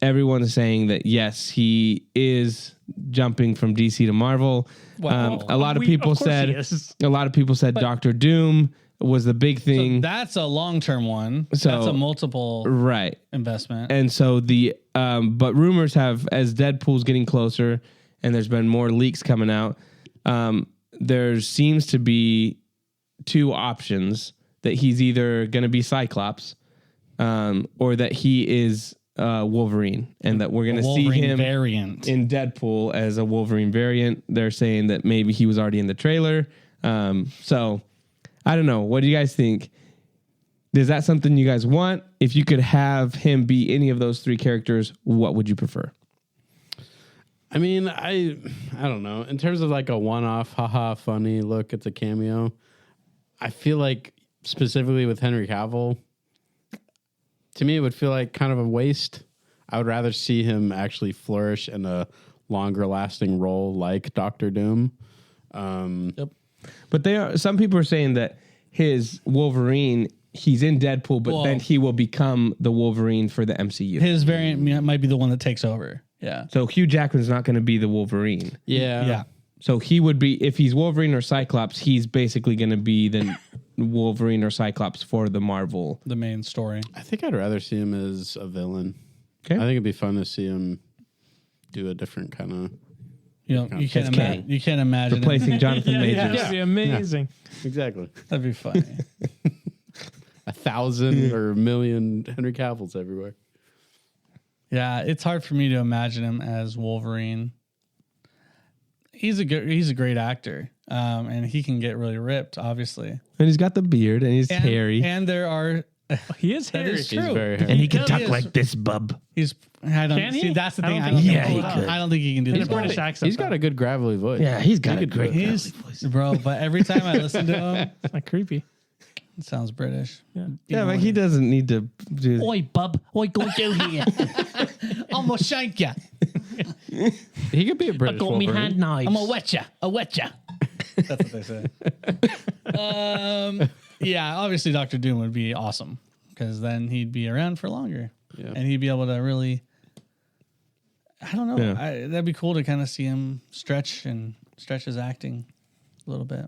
A: everyone is saying that yes, he is jumping from DC to Marvel.
B: Wow.
A: A lot of
C: Of
A: people
C: course
A: said
C: he is.
A: Doctor Doom was the big thing.
B: That's a long-term one.
A: So-
B: That's a multiple
A: Right.
B: investment.
A: And so but rumors have, as Deadpool's getting closer and there's been more leaks coming out, there seems to be two options: that he's either going to be Cyclops, or that he is Wolverine, and that we're going to see
B: Wolverine
A: him
B: variant.
A: in Deadpool as a Wolverine variant. They're saying that maybe he was already in the trailer. So I don't know. What do you guys think? Is that something you guys want? If you could have him be any of those three characters, what would you prefer?
D: I mean, I don't know. In terms of like a one-off, haha, funny, look, it's a cameo. I feel like specifically with Henry Cavill, to me, it would feel like kind of a waste. I would rather see him actually flourish in a longer-lasting role like Doctor Doom.
B: Yep.
A: But some people are saying that his Wolverine, he's in Deadpool, but then he will become the Wolverine for the MCU.
B: His variant might be the one that takes over. Yeah.
A: So Hugh Jackman's not going to be the Wolverine.
D: Yeah.
B: Yeah.
A: So he would be, if he's Wolverine or Cyclops, he's basically going to be the Wolverine or Cyclops for the Marvel.
B: The main story.
D: I think I'd rather see him as a villain.
A: Okay.
D: I think it'd be fun to see him do a different kind of...
B: You can't
A: It's
B: imagine.
A: Kang.
B: You can't imagine.
A: Replacing Jonathan
C: Yeah,
A: Majors.
C: that'd be amazing.
D: Exactly.
B: That'd be funny.
D: 1,000 or 1,000,000 Henry Cavills everywhere.
B: Yeah, it's hard for me to imagine him as Wolverine. He's a great actor, and he can get really ripped, obviously.
A: And he's got the beard and he's hairy.
B: And there are.
C: He is
B: That
C: hairy.
B: is
D: He's
B: true.
D: very hairy.
A: And he can
B: He
A: talk
B: is.
A: like this, bub.
B: He's. I don't
C: Can he?
B: see. That's the
C: I
B: thing.
C: don't
B: I don't
C: think
B: think
A: he
B: he
A: can.
B: could. I don't think he can do
C: In a
B: this.
C: British accent.
D: He's got a good gravelly voice.
A: Yeah, he's got
D: He
A: a
D: could do
A: great
D: it.
B: He's
A: voice.
B: bro, but every time I listen to him,
C: It's like creepy.
B: it sounds British.
A: Yeah, but he doesn't need to do.
B: Oi, bub, what you gonna do here? I'm gonna shank ya.
D: He could be a British Wolverine.
C: knives.
B: I'm gonna wet ya. I wet ya. That's what they say. Yeah, obviously Doctor Doom would be awesome because then he'd be around for longer,
D: Yeah.
B: and he'd be able to really. I don't know.
A: Yeah.
B: That'd be cool to kind of see him stretch his acting a little bit.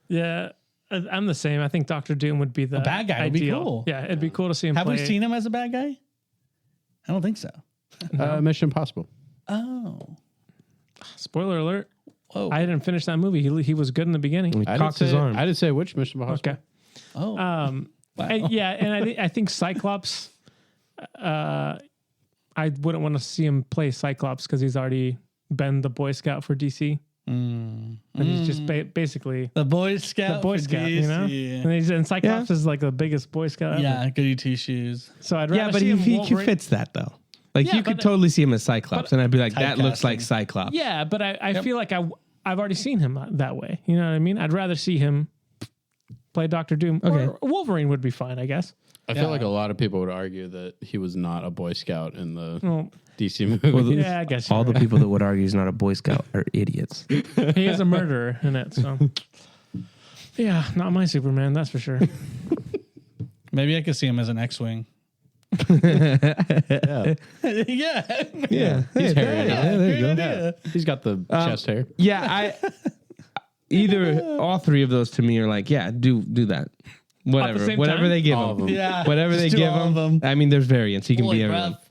C: Yeah, I'm the same. I think Doctor Doom would be the
B: bad guy would be
C: ideal.
B: cool.
C: Yeah, it'd be cool to see him
B: Have
C: play.
B: we seen him as a bad guy? I don't think so.
D: Mission Impossible.
B: Oh.
C: Spoiler alert.
B: Whoa.
C: I didn't finish that movie. He was good in the beginning.
A: He
D: I
A: cocked his arm.
D: I didn't say which Mission Impossible.
C: Okay.
B: Oh. Wow.
C: And I think Cyclops, I wouldn't want to see him play Cyclops because he's already been the Boy Scout for DC. And he's just basically
B: the Boy Scout.
C: the Boy
B: for
C: Scout, you know?
B: DC.
C: And Cyclops is like the biggest Boy Scout ever.
B: Yeah, goody two shoes.
C: So I'd rather
A: Yeah, but
C: see him
A: he
C: Wolverine.
A: fits that though. Like
C: Yeah,
A: you could
C: but-
A: totally see him as Cyclops, and I'd be like, that looks
B: Typecasting.
A: like Cyclops.
C: Yeah, but I feel like I've already seen him that way. You know what I mean? I'd rather see him play Doctor Doom.
A: Okay.
C: Or Wolverine would be fine, I guess.
D: I feel like a lot of people would argue that he was not a Boy Scout in the
C: Well,
D: DC movie.
C: yeah, I guess you're
A: All the
C: right.
A: people that would argue he's not a Boy Scout are idiots.
C: He is a murderer in it, so yeah, not my Superman, that's for sure.
B: Maybe I could see him as an X-wing.
D: Yeah.
B: Yeah.
A: Yeah,
D: He's hairy enough.
A: there you go.
B: idea.
D: He's got the chest hair.
A: Yeah, either all three of those to me are like, yeah, do that. Whatever,
C: same
A: whatever
C: time?
A: they give
D: All of
A: him.
D: them.
B: Yeah.
A: Whatever
B: Just
A: they
B: do
A: give
B: all of
A: him.
B: them.
A: I mean, there's variants. He can
B: Holy
A: be
B: crap.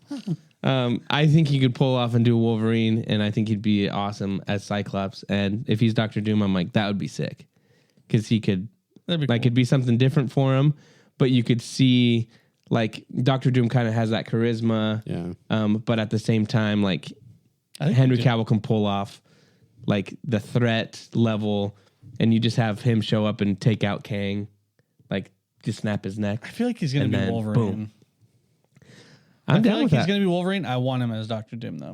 A: everyone. I think he could pull off and do Wolverine, and I think he'd be awesome as Cyclops. And if he's Doctor Doom, I'm like, that would be sick, because he could
B: That'd be
A: like
B: cool.
A: it'd be something different for him. But you could see like Doctor Doom kind of has that charisma,
D: Yeah.
A: but at the same time, like
B: I think
A: Henry
B: he did.
A: Cavill can pull off like the threat level, and you just have him show up and take out Kang, like just snap his neck.
B: I feel like he's going
A: And
B: to be
A: then,
B: Wolverine.
A: boom.
B: I
A: I'm
B: feel
A: down
B: like
A: with
B: he's
A: that.
B: going to be Wolverine. I want him as Doctor Doom, though.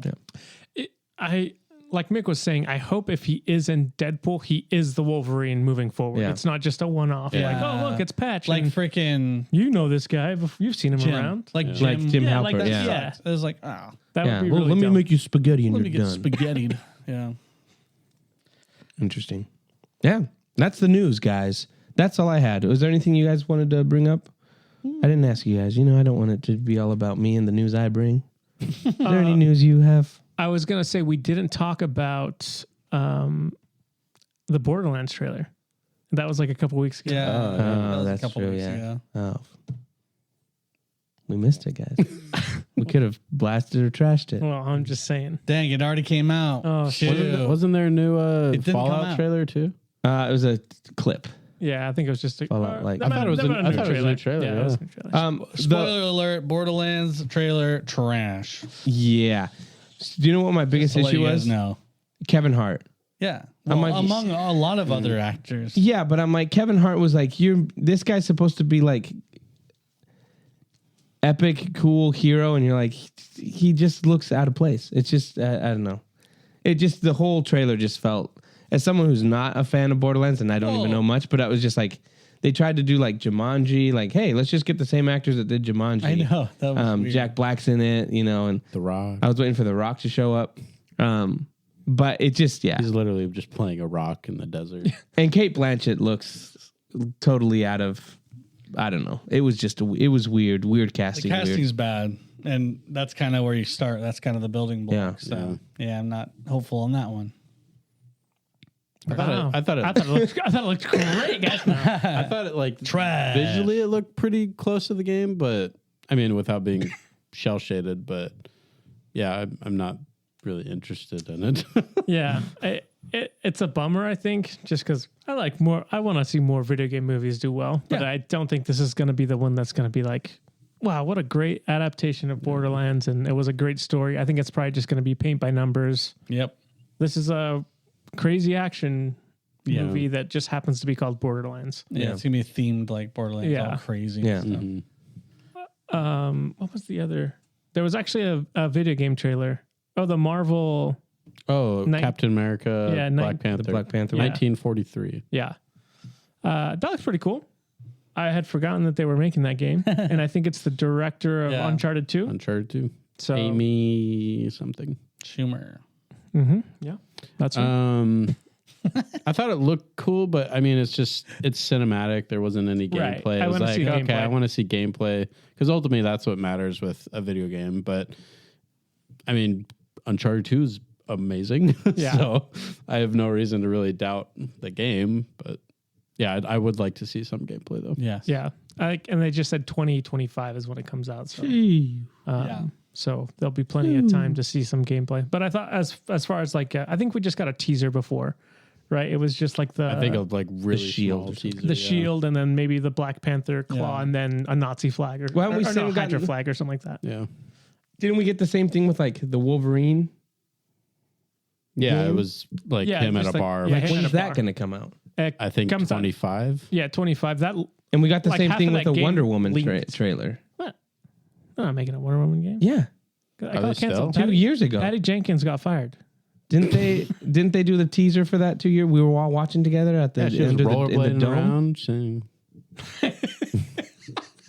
A: Yeah.
C: I like Mick was saying, I hope if he is in Deadpool, he is the Wolverine moving forward.
A: Yeah.
C: It's not just a one-off.
B: Yeah.
C: Like, oh look, it's Patch.
B: Like
C: and
B: freaking
C: you know this guy. You've seen him
B: Jim.
C: around.
B: Like
D: Yeah.
B: Jim.
A: Like Jim
C: Yeah,
A: Halpert,
C: like that-
A: yeah.
C: yeah.
B: It was like, oh,
C: That
A: Yeah.
C: would be
A: Well,
C: really
A: let me
C: dumb.
A: make you spaghetti and
B: let me
A: you're
B: get
A: done.
B: spaghettied. Yeah.
A: Interesting. Yeah, that's the news, guys. That's all I had. Was there anything you guys wanted to bring up? I didn't ask you guys. You know, I don't want it to be all about me and the news I bring. Is there any news you have?
C: I was gonna say we didn't talk about the Borderlands trailer. That was like a couple weeks ago.
B: Yeah.
A: Oh,
B: That was
A: that's
B: a couple
A: true,
B: weeks
A: yeah.
B: ago.
A: Oh, we missed it, guys. We could have blasted or trashed it.
C: Well, I'm just saying.
B: Dang, it already came out.
C: Oh, shit.
D: Wasn't there a new
B: didn't come
D: Fallout
B: out.
D: trailer too?
A: It was a clip.
C: Yeah, I think it was just a
A: Fallout, like-
C: that
A: I
C: might-
D: thought it was
C: that
D: a-
C: might have
D: I
C: been
D: thought it was a new trailer,
C: Yeah, it was
D: yeah.
C: a new trailer.
B: Spoiler alert, Borderlands trailer trash.
A: Yeah. Do you know what my biggest
B: I'll let
A: issue
B: you guys
A: was?
B: know.
A: Kevin Hart.
B: Yeah.
A: I'm
B: Well,
A: like-
B: among a lot of other actors.
A: Yeah, but I'm like, Kevin Hart was like, this guy's supposed to be like epic, cool hero, and you're like, he just looks out of place. It's just, I don't know. It just, the whole trailer just felt, as someone who's not a fan of Borderlands, and I don't even know much, but I was just like, they tried to do like Jumanji, like, hey, let's just get the same actors that did Jumanji.
B: I know. That was weird.
A: Jack Black's in it, you know, and
D: The Rock.
A: I was waiting for The Rock to show up. But it just, yeah.
D: He's literally just playing a rock in the desert.
A: And Kate Blanchett looks totally out of, I don't know. It was just, it was weird
B: The
A: casting.
B: casting's bad. And that's kind of where you start. That's kind of the building block.
A: Yeah.
B: So, yeah, I'm not hopeful on that one.
D: I
C: Wow.
D: thought it
C: I thought it looked great, guys. No.
D: I thought it like
B: Trash.
D: visually it looked pretty close to the game, but I mean without being shell shaded. But yeah, I'm not really interested in it.
C: Yeah, it's a bummer. I think just because I want to see more video game movies do well, but
B: Yeah.
C: I don't think this is going to be the one that's going to be like, wow, what a great adaptation of Borderlands, and it was a great story. I think it's probably just going to be paint by numbers.
B: Yep.
C: This is a crazy action
B: Yeah.
C: movie that just happens to be called Borderlands.
B: Yeah, it's gonna be themed like Borderlands,
C: Yeah.
B: all crazy.
A: Yeah.
B: and stuff.
C: What was the other? There was actually a video game trailer. Oh, the Marvel.
D: Captain America,
C: Yeah,
D: Black Panther.
A: The Black Panther.
C: Yeah.
D: 1943.
C: Yeah. That looks pretty cool. I had forgotten that they were making that game. And I think it's the director of
B: Yeah.
C: Uncharted 2.
D: Uncharted 2.
C: So,
D: Amy something.
B: Schumer.
C: yeah. That's right.
D: I thought it looked cool, but I mean, it's cinematic. There wasn't any
C: Right.
D: gameplay.
C: I
D: I was
C: wanna
D: like,
C: see
D: okay,
C: gameplay.
D: I want to see gameplay because ultimately that's what matters with a video game. But I mean, Uncharted 2 is amazing.
C: Yeah.
D: So I have no reason to really doubt the game. But yeah, I would like to see some gameplay though.
B: Yes.
C: Yeah. And they just said 2025 is when it comes out. So,
B: Yeah.
C: so there'll be plenty of time to see some gameplay. But I thought as far as like, I think we just got a teaser before, right? It was just like
D: I think of like really
A: shield
D: small
A: or something.
D: teaser,
C: the
D: yeah.
C: shield and then maybe the Black Panther claw
B: Yeah.
C: and then a Nazi flag or,
A: Why haven't we
C: or
A: still
C: no,
A: gotten-
C: Hydra flag or something like that.
D: Yeah.
A: Didn't we get the same thing with like the Wolverine?
D: Yeah, it
A: Game?
D: was like
C: Yeah,
D: him at
C: just
D: a
C: like-
D: bar.
C: yeah,
D: which
C: him
A: When
C: at
A: is
C: a
A: that
C: bar.
A: going to come out?
D: I think
C: comes out-
D: 25.
C: Yeah, 25. That
A: And we got the
C: Like
A: same
C: half
A: thing
C: of
A: with
C: that
A: the
C: game
A: Wonder Woman
C: leaked.
A: trailer.
C: what? I'm not making a Wonder Woman game.
A: Yeah,
C: I
D: Are
C: got
D: they
C: canceled.
D: still?
A: 2 years ago.
C: Patty Jenkins got fired.
A: Didn't they do the teaser for that 2 year? We were all watching together at the
D: Yeah, she was
A: under in the
D: rollerblading
A: dome
D: around. Saying,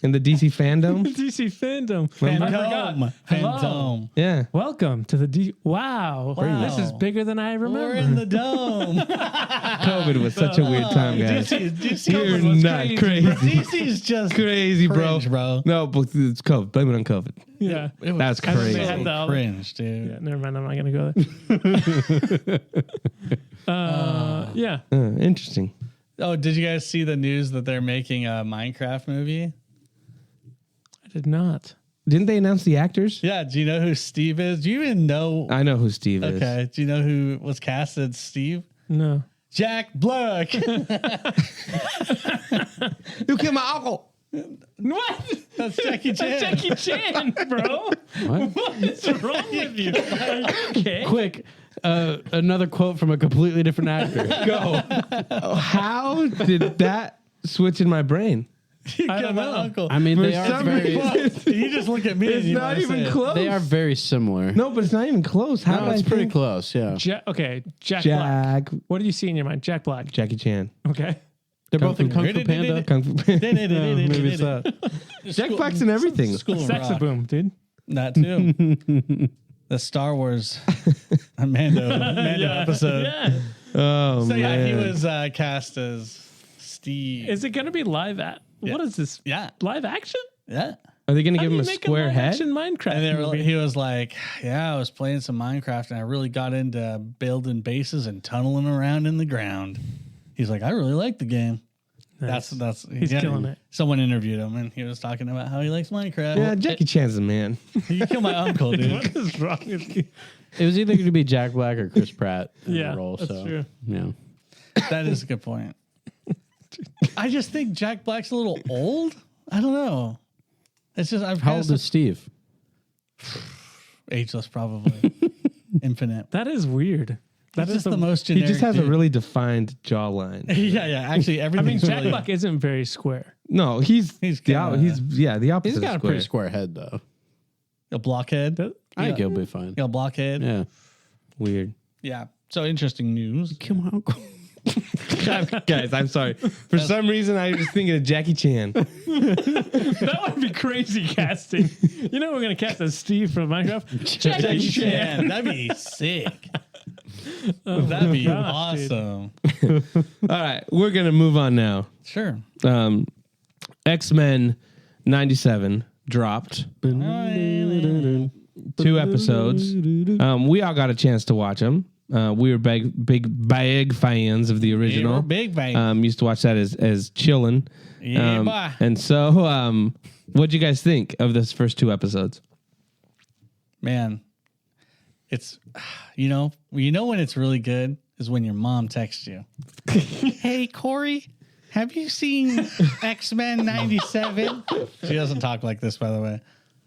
A: in the DC fandom.
C: DC fandom. I forgot.
B: Phantom.
C: Hello.
B: Phantom.
A: Yeah,
C: Welcome to the Wow.
B: Wow.
C: This is bigger than I remember.
B: We're in the dome.
A: COVID was such a weird time, guys.
B: DC
A: You're
B: was
A: not crazy.
B: DC's just
A: Crazy, bro.
B: cringe, bro.
A: No, but it's COVID. Blame it on COVID.
C: Yeah.
B: It was
A: That's
C: And then
A: crazy.
C: they had the-
B: cringe, dude.
C: Yeah, never mind. I'm not going to go there. Yeah.
A: Interesting.
B: Oh, did you guys see the news that they're making a Minecraft movie?
C: I did not.
A: Didn't they announce the actors?
B: Yeah. Do you know who Steve is? Do you even know?
A: I know who Steve is.
B: Okay. Do you know who was cast as Steve?
C: No.
B: Jack Black.
A: You killed my uncle.
C: What?
B: That's Jackie Chan.
C: Jackie Chan, bro.
D: what?
C: What's wrong with you? Okay.
D: Quick, another quote from a completely different actor.
A: Go. How did that switch in my brain?
B: You
C: I
B: killed
C: don't
B: my
C: know.
B: uncle.
D: I mean, they
A: For
D: are
A: some
D: very,
A: reason-
B: You just look at me.
A: It's
B: and you
A: not
B: wanna say
A: even
B: it.
A: close.
D: they are very similar.
A: No, but it's not even close. How
D: No,
A: did
D: it's
A: I
D: pretty
A: think
D: close. Yeah,
C: Okay. Jack Black.
A: Jack
C: What do you see in your mind? Jack Black.
A: Jackie Chan?
C: Okay.
D: they're both in Kung Fu Panda.
A: Kung Fu Panda.
B: Maybe
A: it's that. Jack Black's in everything.
B: School of
C: Sex a
B: Rock.
C: boom, dude.
B: That too. The Star Wars Mando episode.
C: Yeah.
A: Oh
B: So
A: man.
B: yeah, he was cast as Steve.
C: Is it going to be live at? What is this?
B: Yeah,
C: Live action?
B: yeah.
A: Are they going to
C: How
A: give
C: do
A: him
C: you
A: a
C: make
A: square
C: live
A: head?
C: action Minecraft
B: And they were,
C: movie?
B: he was like, "Yeah, I was playing some Minecraft, and I really got into building bases and tunneling around in the ground." He's like, "I really like the game."
C: Nice.
B: That's
C: He's killing it.
B: Someone interviewed him, and he was talking about how he likes Minecraft.
A: Yeah, Jackie Chan's the man.
B: You killed my uncle, dude.
C: What is wrong with you?
D: It was either going to be Jack Black or Chris Pratt in
C: Yeah,
D: the role.
C: that's
D: So
C: true.
D: yeah,
B: That is a good point. I just think Jack Black's a little old. I don't know. It's just I've
D: how
B: kind
D: old
B: of
D: is Steve?
B: ageless, probably infinite.
C: That is weird. That
B: That's
C: is
B: just the most
A: He
B: generic.
A: just has a
B: dude.
A: really defined jawline.
B: yeah. Actually,
C: I mean,
B: everything's
C: Jack
B: really,
C: Black isn't very square.
A: No, he's
B: He's
A: the
B: kinda-
A: the opposite.
D: He's got a
A: of
D: pretty
A: square.
D: square head though.
B: a blockhead.
D: I think he'll be fine.
B: A blockhead.
D: Yeah.
A: Weird.
B: Yeah. So interesting news.
D: Kill my uncle.
A: Guys, I'm sorry. For some reason, I was just thinking of Jackie Chan.
C: That would be crazy casting. You know, we're going to cast as Steve from Minecraft.
B: Jackie Chan. That'd be sick. That'd be
C: gosh, dude.
B: awesome.
A: All right, we're gonna move on now.
B: Sure.
A: X-Men 97 dropped 2 episodes. We all got a chance to watch them. We were big fans of the original.
B: Yeah, we're big fans.
A: Used to watch that as chillin'.
B: Yeah, boy.
A: And so, what'd you guys think of this first 2 episodes?
B: Man, it's you know when it's really good is when your mom texts you. Hey Corey, have you seen X-Men 97? She doesn't talk like this, by the way.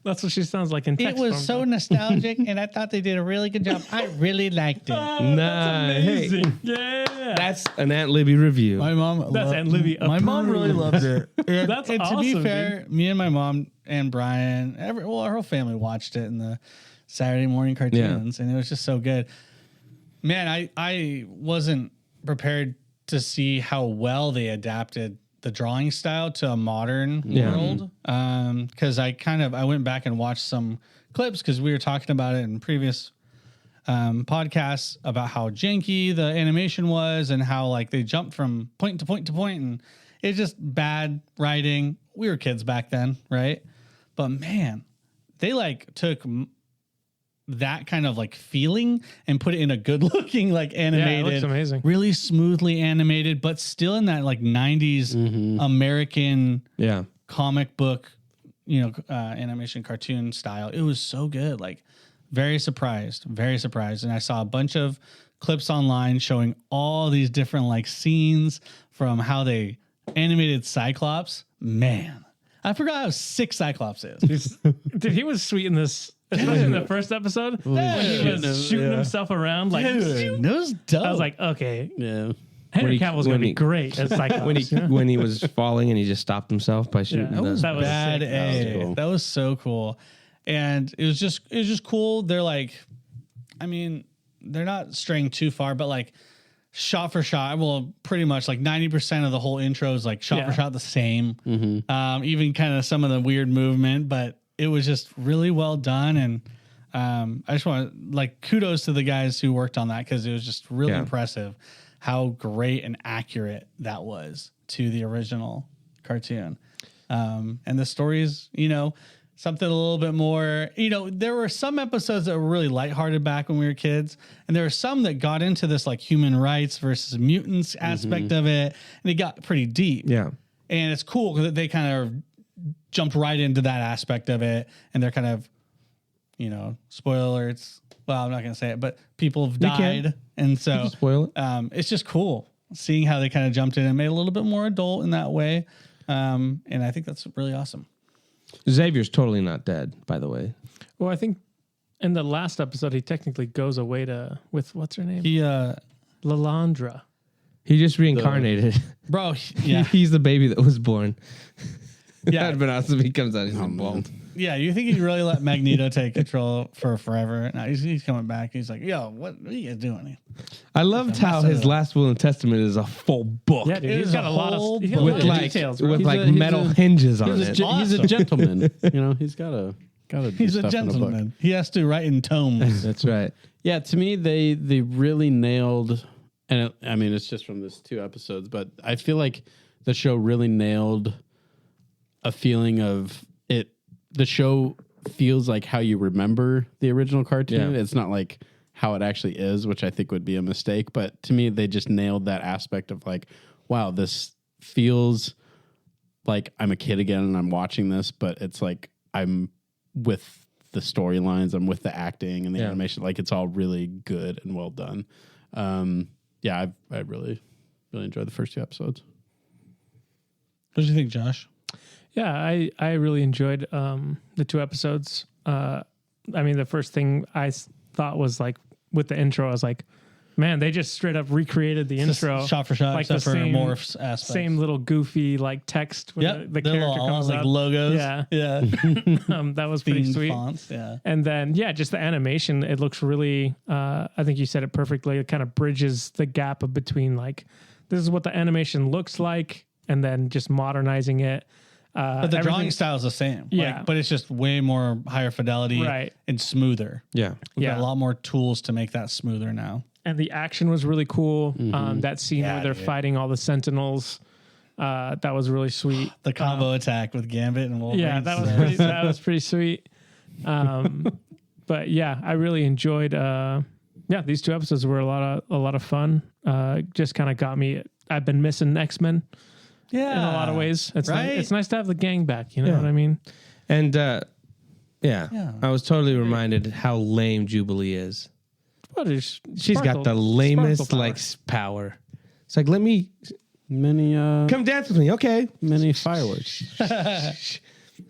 C: That's what she sounds like in
B: It
C: text
B: was
C: form,
B: so
C: though.
B: nostalgic, and I thought they did a really good job. I really liked it.
A: Nah, hey,
C: Amazing. Yeah.
A: that's an Aunt Libby review.
B: My mom,
C: That's Aunt Libby
B: My mom really
C: approved.
B: loved it. And,
C: That's
B: and to be
C: awesome,
B: fair, me and my mom and Brian, our whole family watched it in the Saturday morning cartoons, and it was just so good. Man, I wasn't prepared to see how well they adapted the drawing style to a modern world. Because I went back and watched some clips because we were talking about it in previous podcasts about how janky the animation was and how like they jumped from point to point to point, and it's just bad writing. We were kids back then, right? But man, they like took that kind of like feeling and put it in a good looking, like animated,
C: looks amazing.
B: really smoothly animated, but still in that like 90s American comic book, animation cartoon style. It was so good. Like very surprised. And I saw a bunch of clips online showing all these different like scenes from how they animated Cyclops. Man, I forgot how sick Cyclops is.
C: Dude, he was sweet in this, especially in the first episode when he was shooting himself around. Like,
B: Dude, that was dope.
C: I was like, okay,
D: Yeah.
C: Henry Cavill's going to be great as Cyclops.
A: when he was falling and he just stopped himself by shooting.
B: That was bad.
C: sick.
B: That was so cool. And it was just cool. They're like, I mean, they're not straying too far, but like shot for shot, well, pretty much like 90% of the whole intro is like shot for shot the same. Even kind of some of the weird movement, but it was just really well done. And I just want to like kudos to the guys who worked on that, because it was just really impressive how great and accurate that was to the original cartoon. And the stories, something a little bit more, there were some episodes that were really lighthearted back when we were kids. And there were some that got into this like human rights versus mutants aspect of it. And it got pretty deep.
A: Yeah.
B: And it's cool because they kind of jumped right into that aspect of it. And they're kind of, spoiler alerts. Well, I'm not going to say it, but people have died. And so
A: spoil it.
B: It's just cool seeing how they kind of jumped in and made it a little bit more adult in that way. And I think that's really awesome.
A: Xavier's totally not dead, by the way.
C: Well, I think in the last episode, he technically goes away with what's her name? Lalandra.
A: He just reincarnated.
B: Bro, yeah.
A: He's the baby that was born.
B: Yeah.
A: That'd been awesome. He comes out, he's bald.
B: Yeah, you think he really let Magneto take control for forever? No, he's coming back. He's like, yo, what are you guys doing?
A: I loved how his last will and testament is a full book.
C: Yeah, dude, he's got a lot of
A: with like
C: details, bro.
A: with like metal hinges on it.
D: He's a gentleman. He's got to.
B: He's a gentleman. He has to write in tomes.
A: That's right.
D: Yeah, to me, they really nailed, and it's just from this 2 episodes, but I feel like the show really nailed a feeling of it. The show feels like how you remember the original cartoon. Yeah. It's not like how it actually is, which I think would be a mistake. But to me, they just nailed that aspect of like, wow, this feels like I'm a kid again and I'm watching this, but it's like I'm with the storylines, I'm with the acting and the animation. Like it's all really good and well done. I really, really enjoyed the first 2 episodes.
B: What did you think, Josh?
C: Yeah, I really enjoyed the 2 episodes. The first thing I thought was like with the intro, I was like, man, they just straight up recreted the intro.
B: Shot for shot,
C: like
B: except
C: the
B: for
C: same,
B: morphs aspect.
C: Same little goofy like text when the character comes
B: like
C: up.
B: logos.
C: Yeah. That was pretty sweet.
B: Fonts, yeah.
C: And then, just the animation, it looks really, I think you said it perfectly. It kind of bridges the gap of between like, this is what the animation looks like, and then just modernizing it.
B: But the drawing style is the same.
C: Yeah.
B: But it's just way more higher fidelity and smoother.
A: Yeah.
B: We've got a lot more tools to make that smoother now.
C: And the action was really cool. That scene where they're fighting all the Sentinels, that was really sweet.
B: The combo attack with Gambit and Wolverine.
C: Yeah, that was pretty sweet. But yeah, I really enjoyed. These 2 episodes were a lot of fun. Just kind of got me. I've been missing X-Men.
B: Yeah,
C: in a lot of ways. It's nice, it's nice to have the gang back. You know what I mean?
A: And I was totally reminded how lame Jubilee is. She's got the lamest power. It's like, let me come dance with me, okay?
D: Many fireworks.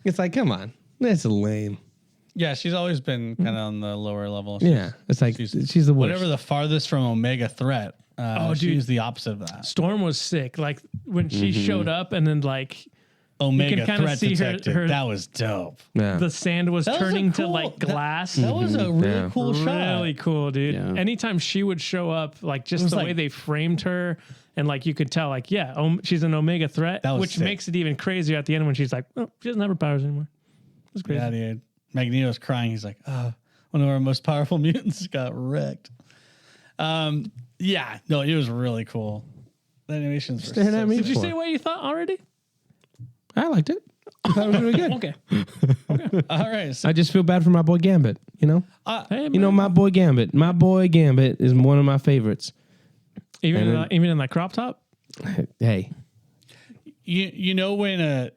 A: It's like, come on, that's lame.
B: Yeah, she's always been kind of on the lower level.
A: It's like she's the worst.
B: Whatever the farthest from Omega threat. She's the opposite of that.
C: Storm was sick. Like when she showed up, and then like
B: Omega threat detected. That was dope.
A: Yeah.
C: The sand was turning to like glass.
B: That was a really cool shot.
C: Really cool, dude. Yeah. Anytime she would show up, like just the way they framed her, and like you could tell, like she's an Omega threat, which makes it even crazier at the end when she's like, oh, she doesn't have her powers anymore. It's crazy.
B: Yeah, dude. Magneto's crying. He's like, one of our most powerful mutants got wrecked. Yeah, no, it was really cool. The animations were
C: Did you say what you thought already?
A: I liked it. I thought it was really good.
C: Okay.
B: All right. So,
A: I just feel bad for my boy Gambit. You know,
C: Hey,
A: you know my boy Gambit. My boy Gambit is one of my favorites.
C: even in that crop top.
A: Hey,
B: you know when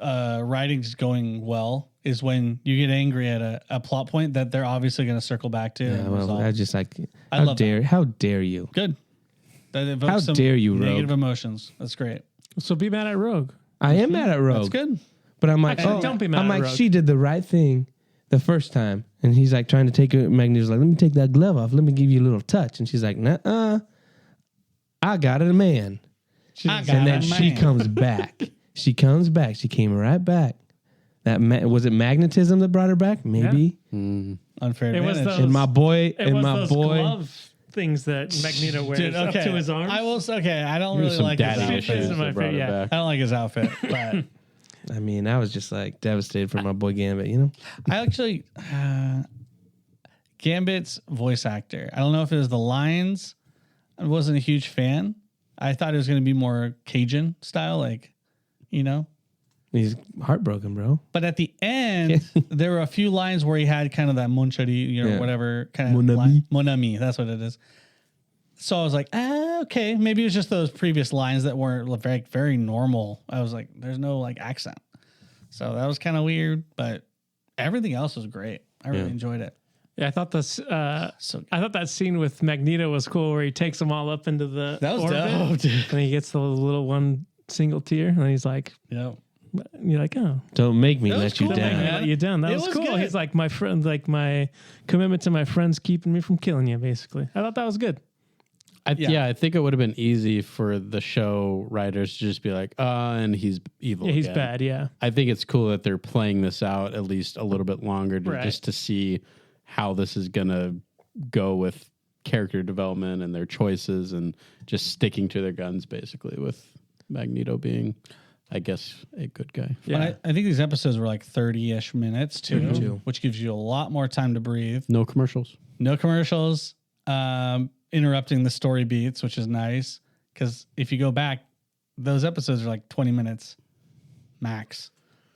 B: writing's going well is when you get angry at a plot point that they're obviously going to circle back to. and resolve.
A: I just like.
B: I
A: How
B: love
A: dare? How dare you?
B: Good. That evokes
A: How
B: some
A: dare you, Rogue?
B: negative emotions. That's great.
C: So be mad at Rogue.
A: I am mad at Rogue.
B: That's good.
A: But I'm like,
C: Actually, don't be mad
A: I'm
C: at
A: like,
C: Rogue.
A: she did the right thing the first time, and he's like trying to take it. Magneto's like, let me take that glove off. Let me give you a little touch, and she's like, nah, I got it, man. And then she comes back. She comes back. She came right back. That was it magnetism that brought her back? Maybe.
B: Unfair
C: It was
B: advantage.
C: those-
A: And my boy,
C: It
A: and
C: was
A: my
C: those
A: boy.
C: glove things that Magneto wears
B: Dude,
C: up to his arms.
B: I will. Okay, I don't really
D: Some
B: like his
D: daddy
C: outfit.
D: issues
C: It's my
D: that brought
C: favorite,
D: her
C: yeah.
D: back.
B: I don't like his outfit, but
A: I mean, I was just like devastated for my boy Gambit. You know,
B: I actually Gambit's voice actor. I don't know if it was the lines. I wasn't a huge fan. I thought it was going to be more Cajun style, like, you know.
A: he's heartbroken, bro.
B: But at the end, there were a few lines where he had kind of that monchari, you know,
A: Yeah.
B: whatever kind of
A: Mon ami.
B: line. Mon ami, that's what it is. So I was like, okay, maybe it was just those previous lines that weren't very, very normal. I was like, there's no like accent. So that was kind of weird, but everything else was great. I really enjoyed it.
C: Yeah, I thought this.
B: So
C: I thought that scene with Magneto was cool, where he takes them all up into the
B: that was
C: orbit,
B: dope, dude.
C: and he gets the little one single tear, and he's like,
B: Yep.
C: "You're like, oh,
A: Don't make me
B: That was
A: let you
B: cool,
A: down.
B: man.
C: let you down." That
B: It
C: was
B: was
C: cool.
B: good.
C: He's like, my friend, like my commitment to my friends keeping me from killing you. Basically, I thought that was good.
D: I think it would have been easy for the show writers to just be like, and he's evil.
C: Yeah, he's
D: again.
C: bad. Yeah,
D: I think it's cool that they're playing this out at least a little bit longer just to see how this is going to go with character development and their choices and just sticking to their guns, basically, with Magneto being, I guess, a good guy.
C: yeah.
B: I think these episodes were like 30-ish minutes too,
A: 32.
B: which gives you a lot more time to breathe.
D: No commercials.
B: No commercials, interrupting the story beats, which is nice. Because if you go back, those episodes are like 20 minutes max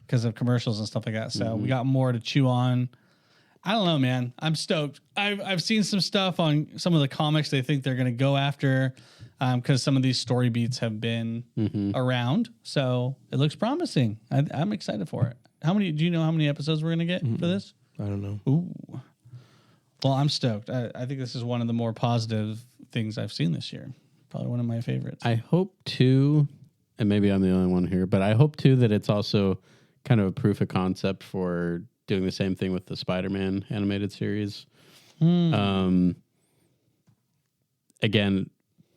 B: because of commercials and stuff like that. So we got more to chew on. I don't know, man. I'm stoked. I've seen some stuff on some of the comics they think they're going to go after because some of these story beats have been around. So it looks promising. I'm excited for it. Do you know how many episodes we're going to get for this?
A: I don't know.
B: Ooh. Well, I'm stoked. I think this is one of the more positive things I've seen this year. Probably one of my favorites.
D: I hope too, and maybe I'm the only one here, but I hope too that it's also kind of a proof of concept for doing the same thing with the Spider-Man animated series. Again,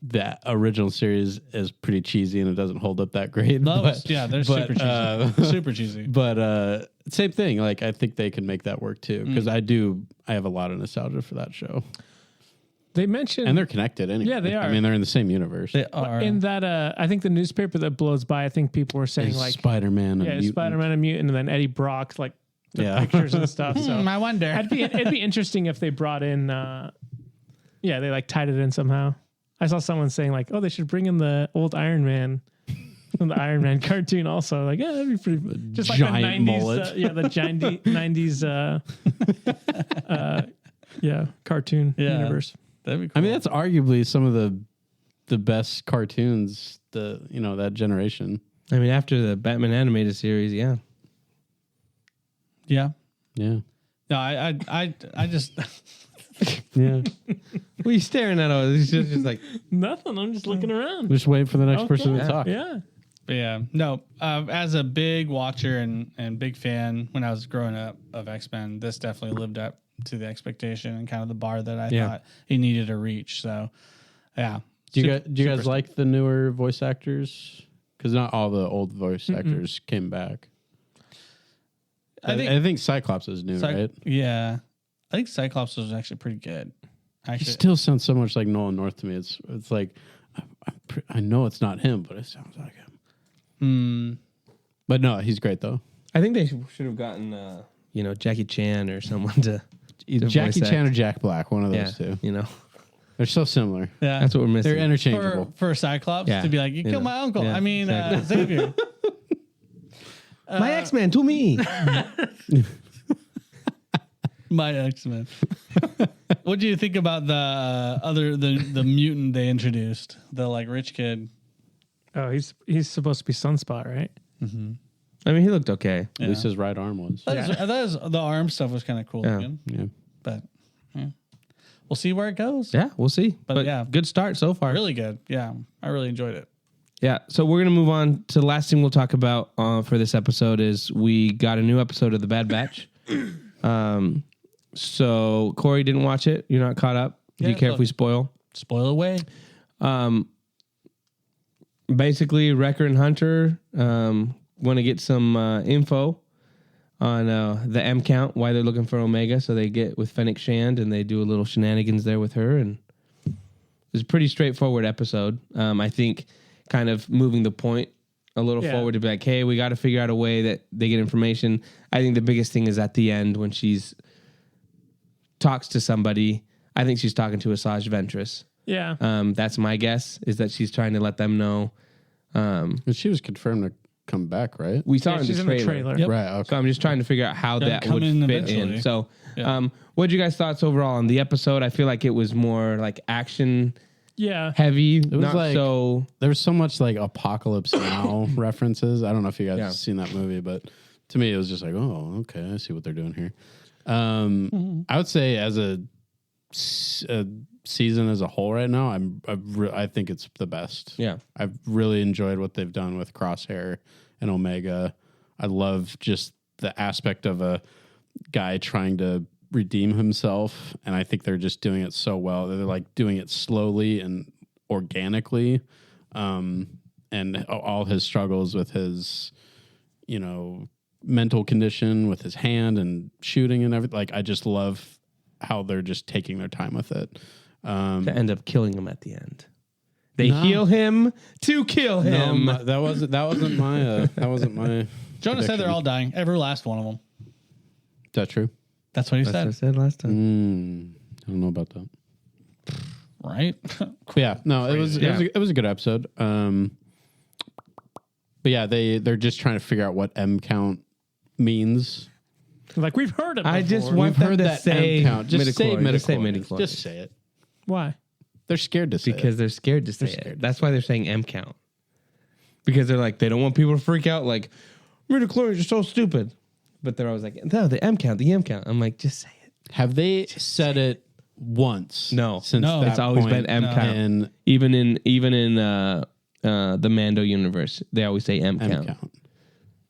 D: the original series is pretty cheesy and it doesn't hold up that great.
B: They're super cheesy. Super cheesy.
D: But same thing. Like I think they can make that work too because I have a lot of nostalgia for that show,
C: They mentioned,
D: and they're connected anyway.
C: Yeah, they are.
D: I mean, they're in the same universe.
B: They are.
C: in that. I think the newspaper that blows by. I think people were saying
D: Is
C: like,
D: Spider-Man,
C: yeah, Spider-Man and mutant, and then Eddie Brock, like the
D: Yeah.
C: pictures and stuff. So
B: I wonder.
C: it'd be interesting if they brought in. They like tied it in somehow. I saw someone saying like, oh, they should bring in the old Iron Man from the Iron Man cartoon also. Like, yeah, that'd be pretty. Just like
D: giant
C: the 90s,
D: mullet.
C: the giant 90s. Cartoon universe.
B: That'd be cool.
D: I mean, that's arguably some of the best cartoons. That generation.
A: I mean, after the Batman animated series, yeah.
B: yeah.
D: Yeah.
B: No, I just
D: Yeah.
A: What are you staring at? It's just like,
C: Nothing. I'm just looking around.
D: Just wait for the next
C: Okay.
D: person to talk.
C: Yeah.
B: But yeah, no. As a big watcher and big fan when I was growing up of X-Men, this definitely lived up to the expectation and kind of the bar that I thought he needed to reach. So, yeah.
D: Do you guys like the newer voice actors? Because not all the old voice actors came back. I think Cyclops is new, right?
B: Yeah, I think Cyclops was actually pretty good.
D: He
B: Actually,
D: still sounds so much like Nolan North to me. It's like I know it's not him, but it sounds like him. But no, he's great though.
A: I think they should have gotten, Jackie Chan or someone to
D: Jackie
A: voice
D: Chan
A: act.
D: or Jack Black, one of those two.
A: They're
D: so similar.
B: yeah,
A: That's what we're missing.
D: They're interchangeable.
B: for Cyclops
A: Yeah.
B: to be like, you killed my uncle.
A: Yeah,
B: I mean,
A: exactly.
B: Xavier.
A: My X-Men to me.
B: My X-Men. What do you think about the mutant they introduced? The like rich kid.
C: Oh, he's supposed to be Sunspot, right?
A: I mean, he looked okay.
D: At least his right arm was.
B: The arm stuff was kind of cool.
A: Yeah.
B: Again.
D: Yeah.
B: But we'll see where it goes.
A: Yeah, we'll see. But
B: yeah.
A: good start so far.
B: Really good. Yeah. I really enjoyed it.
A: Yeah, so we're going to move on to the last thing we'll talk about for this episode is we got a new episode of The Bad Batch. So Corey didn't watch it. You're not caught up. Do you care if we spoil?
B: Spoil away.
A: Basically, Wrecker and Hunter want to get some info on the M count, why they're looking for Omega. So they get with Fennec Shand and they do a little shenanigans there with her. And it's a pretty straightforward episode. I think kind of moving the point a little forward to be like, hey, we got to figure out a way that they get information. I think the biggest thing is at the end when she's talks to somebody. I think she's talking to Asajj Ventress.
C: Yeah.
A: That's my guess, is that she's trying to let them know.
D: But she was confirmed to come back, right?
A: We saw
C: she's in the trailer.
B: Yep.
D: Right. Okay.
A: So I'm just trying to figure out how that
B: come
A: would
B: in
A: fit
B: eventually.
A: in. So what did you guys thoughts overall on the episode? I feel like it was more like action
C: Yeah.
A: heavy.
D: It was
A: not
D: like
A: so...
D: there was so much like Apocalypse Now references. I don't know if you guys have seen that movie, but to me it was just like, oh, okay, I see what they're doing here. I would say as a season as a whole right now, I think it's the best.
A: Yeah.
D: I've really enjoyed what they've done with Crosshair and Omega. I love just the aspect of a guy trying to redeem himself, and I think they're just doing it so well. They're like doing it slowly and organically, and all his struggles with his, mental condition with his hand and shooting and everything. Like, I just love how they're just taking their time with it.
A: To end up killing him at the end. They heal him to kill him.
D: No, that wasn't my.
B: Jonah said they're all dying. Every last one of them.
D: Is that true?
B: That's what he
A: That's what I
B: said.
A: said last time.
D: I don't know about that.
B: Right?
D: Yeah, no, it was a good episode. But yeah, they're just trying to figure out what M count means.
C: Like, we've heard it before.
A: I just want them to say
D: M count. Just say
A: midichlorians. Just say
D: midichlorians.
A: midichlorians.
D: Just say it.
C: Why?
D: They're scared to say
A: Because
D: it.
A: they're scared to say it. That's why they're saying M count. Because they're like, they don't want people to freak out like, midichlorians are so stupid. But they're always like, no, the M count, the M count. I'm like, just say it.
D: Have they said it once?
A: No.
D: Since
B: No.
D: that
A: It's always
D: point?
A: been M count.
D: And
A: Even in the Mando universe, they always say M
D: M
A: count.
D: count.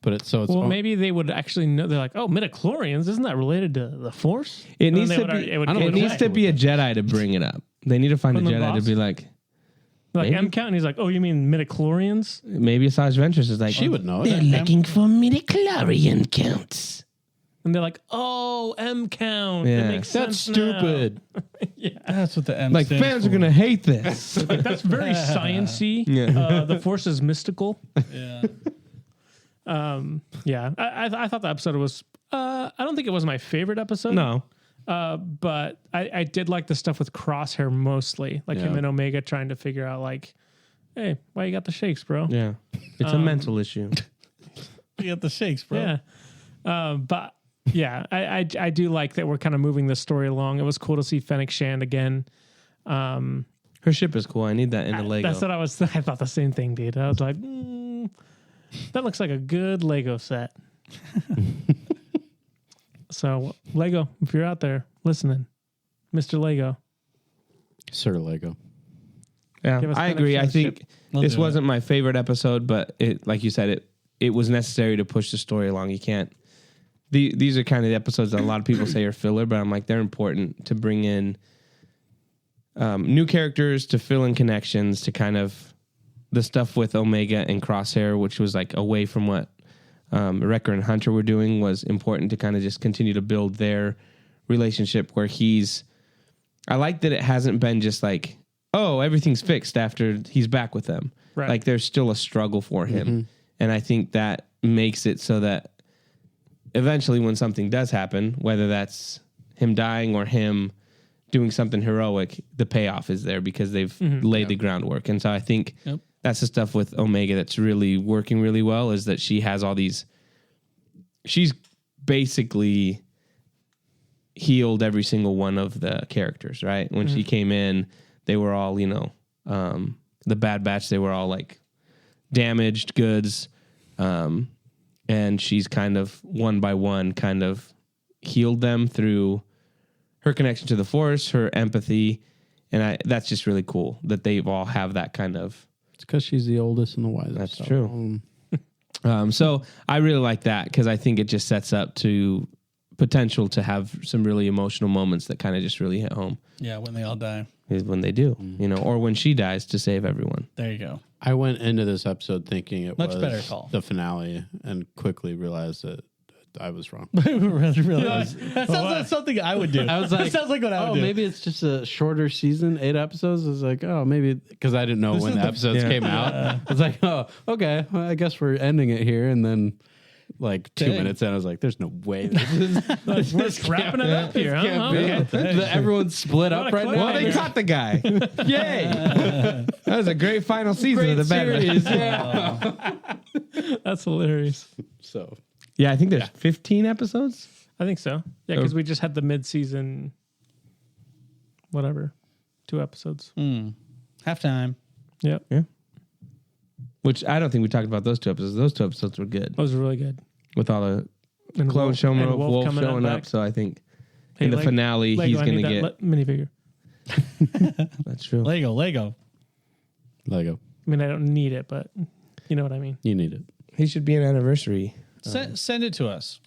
D: But it's
C: Well, maybe they would actually know. They're like, oh, midichlorians, isn't that related to the Force?
A: It
C: And
A: needs
C: then
A: to
C: they would-
A: be.
C: it would
A: It
C: give
A: needs
C: away.
A: to be a Jedi to bring it up. They need to find a
C: From the
A: Jedi to
C: boss?
A: be like,
C: Like
A: maybe?
C: M count, and he's like, oh, you mean midichlorians?
A: maybe Asajj Ventress is like,
D: she would know.
A: they're looking for midichlorian counts.
C: And they're like, oh, M count.
A: Yeah.
C: It makes
D: That's
C: sense now.
D: stupid.
B: That's what the M
A: Like
B: stands
A: fans
B: for.
A: are gonna hate this.
C: Like, that's very science-y.
A: Yeah.
C: The Force is mystical.
B: Yeah.
C: Yeah. I thought the episode was, I don't think it was my favorite episode.
A: No,
C: But I did like the stuff with Crosshair mostly. Like him
D: Yeah.
C: and Omega trying to figure out, like, hey, why you got the shakes, bro?
A: yeah, it's a mental issue.
B: You got the shakes, bro.
C: Yeah. But yeah, I do like that we're kind of moving the story along. It was cool to see Fennec Shand again.
A: Her ship is cool. I need that in the Lego.
C: That's what I thought the same thing, dude. I was like, that looks like a good Lego set. So Lego, if you're out there listening, Mr. Lego.
D: Sir Lego.
A: Yeah,
C: Give us
A: I
C: Fennec
A: agree. I
C: Shand's
A: think
C: ship.
B: We'll
A: this
B: do it.
A: wasn't my favorite episode, but it, like you said, it was necessary to push the story along. You can't. These are kind of the episodes that a lot of people say are filler, but I'm like, they're important to bring in new characters, to fill in connections, to kind of the stuff with Omega and Crosshair, which was like away from what Wrecker and Hunter were doing, was important to kind of just continue to build their relationship where I like that it hasn't been just like, oh, everything's fixed after he's back with them.
C: Right.
A: Like there's still a struggle for him. And I think that makes it so that eventually when something does happen, whether that's him dying or him doing something heroic, the payoff is there because they've laid the groundwork. And so I think that's the stuff with Omega that's really working really well, is that she has all these she's basically healed every single one of the characters, right? When she came in, they were all, the Bad Batch, they were all like damaged goods. And she's kind of one by one kind of healed them through her connection to the Force, her empathy. And that's just really cool that they all have that kind of.
D: It's because she's the oldest and the wisest.
A: That's true. So I really like that because I think it just sets up to potential to have some really emotional moments that kind of just really hit home.
B: Yeah, when they all die.
A: Is when they do, or when she dies to save everyone.
B: There you go.
D: I went into this episode thinking it
B: Much
D: was
B: better call.
D: the finale and quickly realized that I was wrong.
B: That sounds like something I would do.
D: I was like,
B: that sounds like what I would do.
D: Maybe it's just a shorter season, 8 episodes. I was like, maybe because I didn't know when the episodes came out. I was like, okay, well, I guess we're ending it here. And then like 2 minutes in, I was like, there's no way this is
C: We're wrapping it up here, huh? Okay.
D: Everyone's split up right now.
A: Well, they caught the guy. Yay! That was a great final season of the Bad Batch.
C: That's hilarious.
D: So
A: Yeah, I think there's 15 episodes.
C: I think so. Yeah, because we just had the mid-season, whatever, 2 episodes.
B: Halftime.
C: Yep.
A: Yeah. Which I don't think we talked about those 2 episodes. Those 2 episodes were good
C: Those were really good.
A: with all the
C: And
A: clones showing
C: and
A: up, Wolf
C: coming
A: showing
C: back.
A: up. So I think
C: Hey,
A: in the
C: Lego-
A: finale,
C: Lego,
A: he's
C: I
A: going to
C: need
A: get.
C: that minifigure.
A: That's true.
B: Lego.
D: Lego,
C: I mean, I don't need it, but you know what I mean.
D: you need it.
A: He should be an anniversary.
B: Send it to us.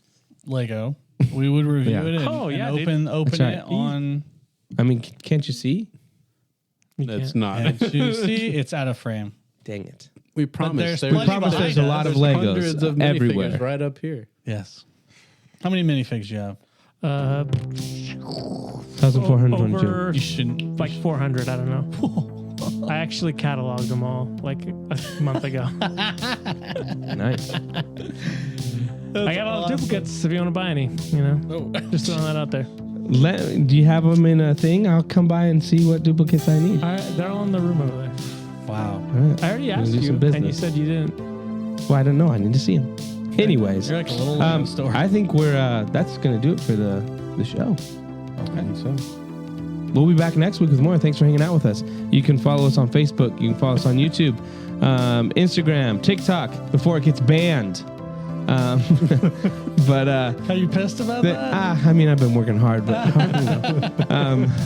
B: Lego. We would review
A: Yeah.
B: it and,
C: Oh, yeah,
B: and open
A: That's right.
B: it on.
A: I mean, can't you see?
C: You
D: It's
C: can't.
D: not.
B: And to see, it's out of frame.
A: Dang it.
D: We promised.
B: there's plenty
A: promised
B: behind
A: there's a
B: us.
A: lot of
D: There's
A: Legos
D: hundreds of
A: everywhere.
D: minifigures right up here.
B: Yes. How many minifigs do you have?
A: 1,422.
C: Over
B: You shouldn't.
C: like 400. I don't know. I actually cataloged them all like a month ago.
A: Nice.
C: I got all the duplicates if you want to buy any. Just throwing that out there.
A: Do you have them in a thing? I'll come by and see what duplicates I need.
C: They're all in the room over there.
B: Wow.
A: All right.
C: I already
A: We'll
C: asked
A: do
C: you,
A: some
C: and you
A: business.
C: said you didn't.
A: Well, I don't know. I need to see them. Anyways,
B: You're like a little Lego store.
A: I think we're that's gonna do it for the show.
D: Okay. So
A: We'll be back next week with more. Thanks for hanging out with us. You can follow us on Facebook. You can follow us on YouTube, Instagram, TikTok before it gets banned. But
B: Are you pissed about that?
A: I mean, I've been working hard, but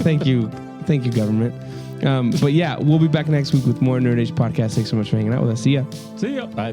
A: thank you, government. But yeah, we'll be back next week with more Nerd Age podcast. Thanks so much for hanging out with us. See ya.
C: See ya.
D: bye.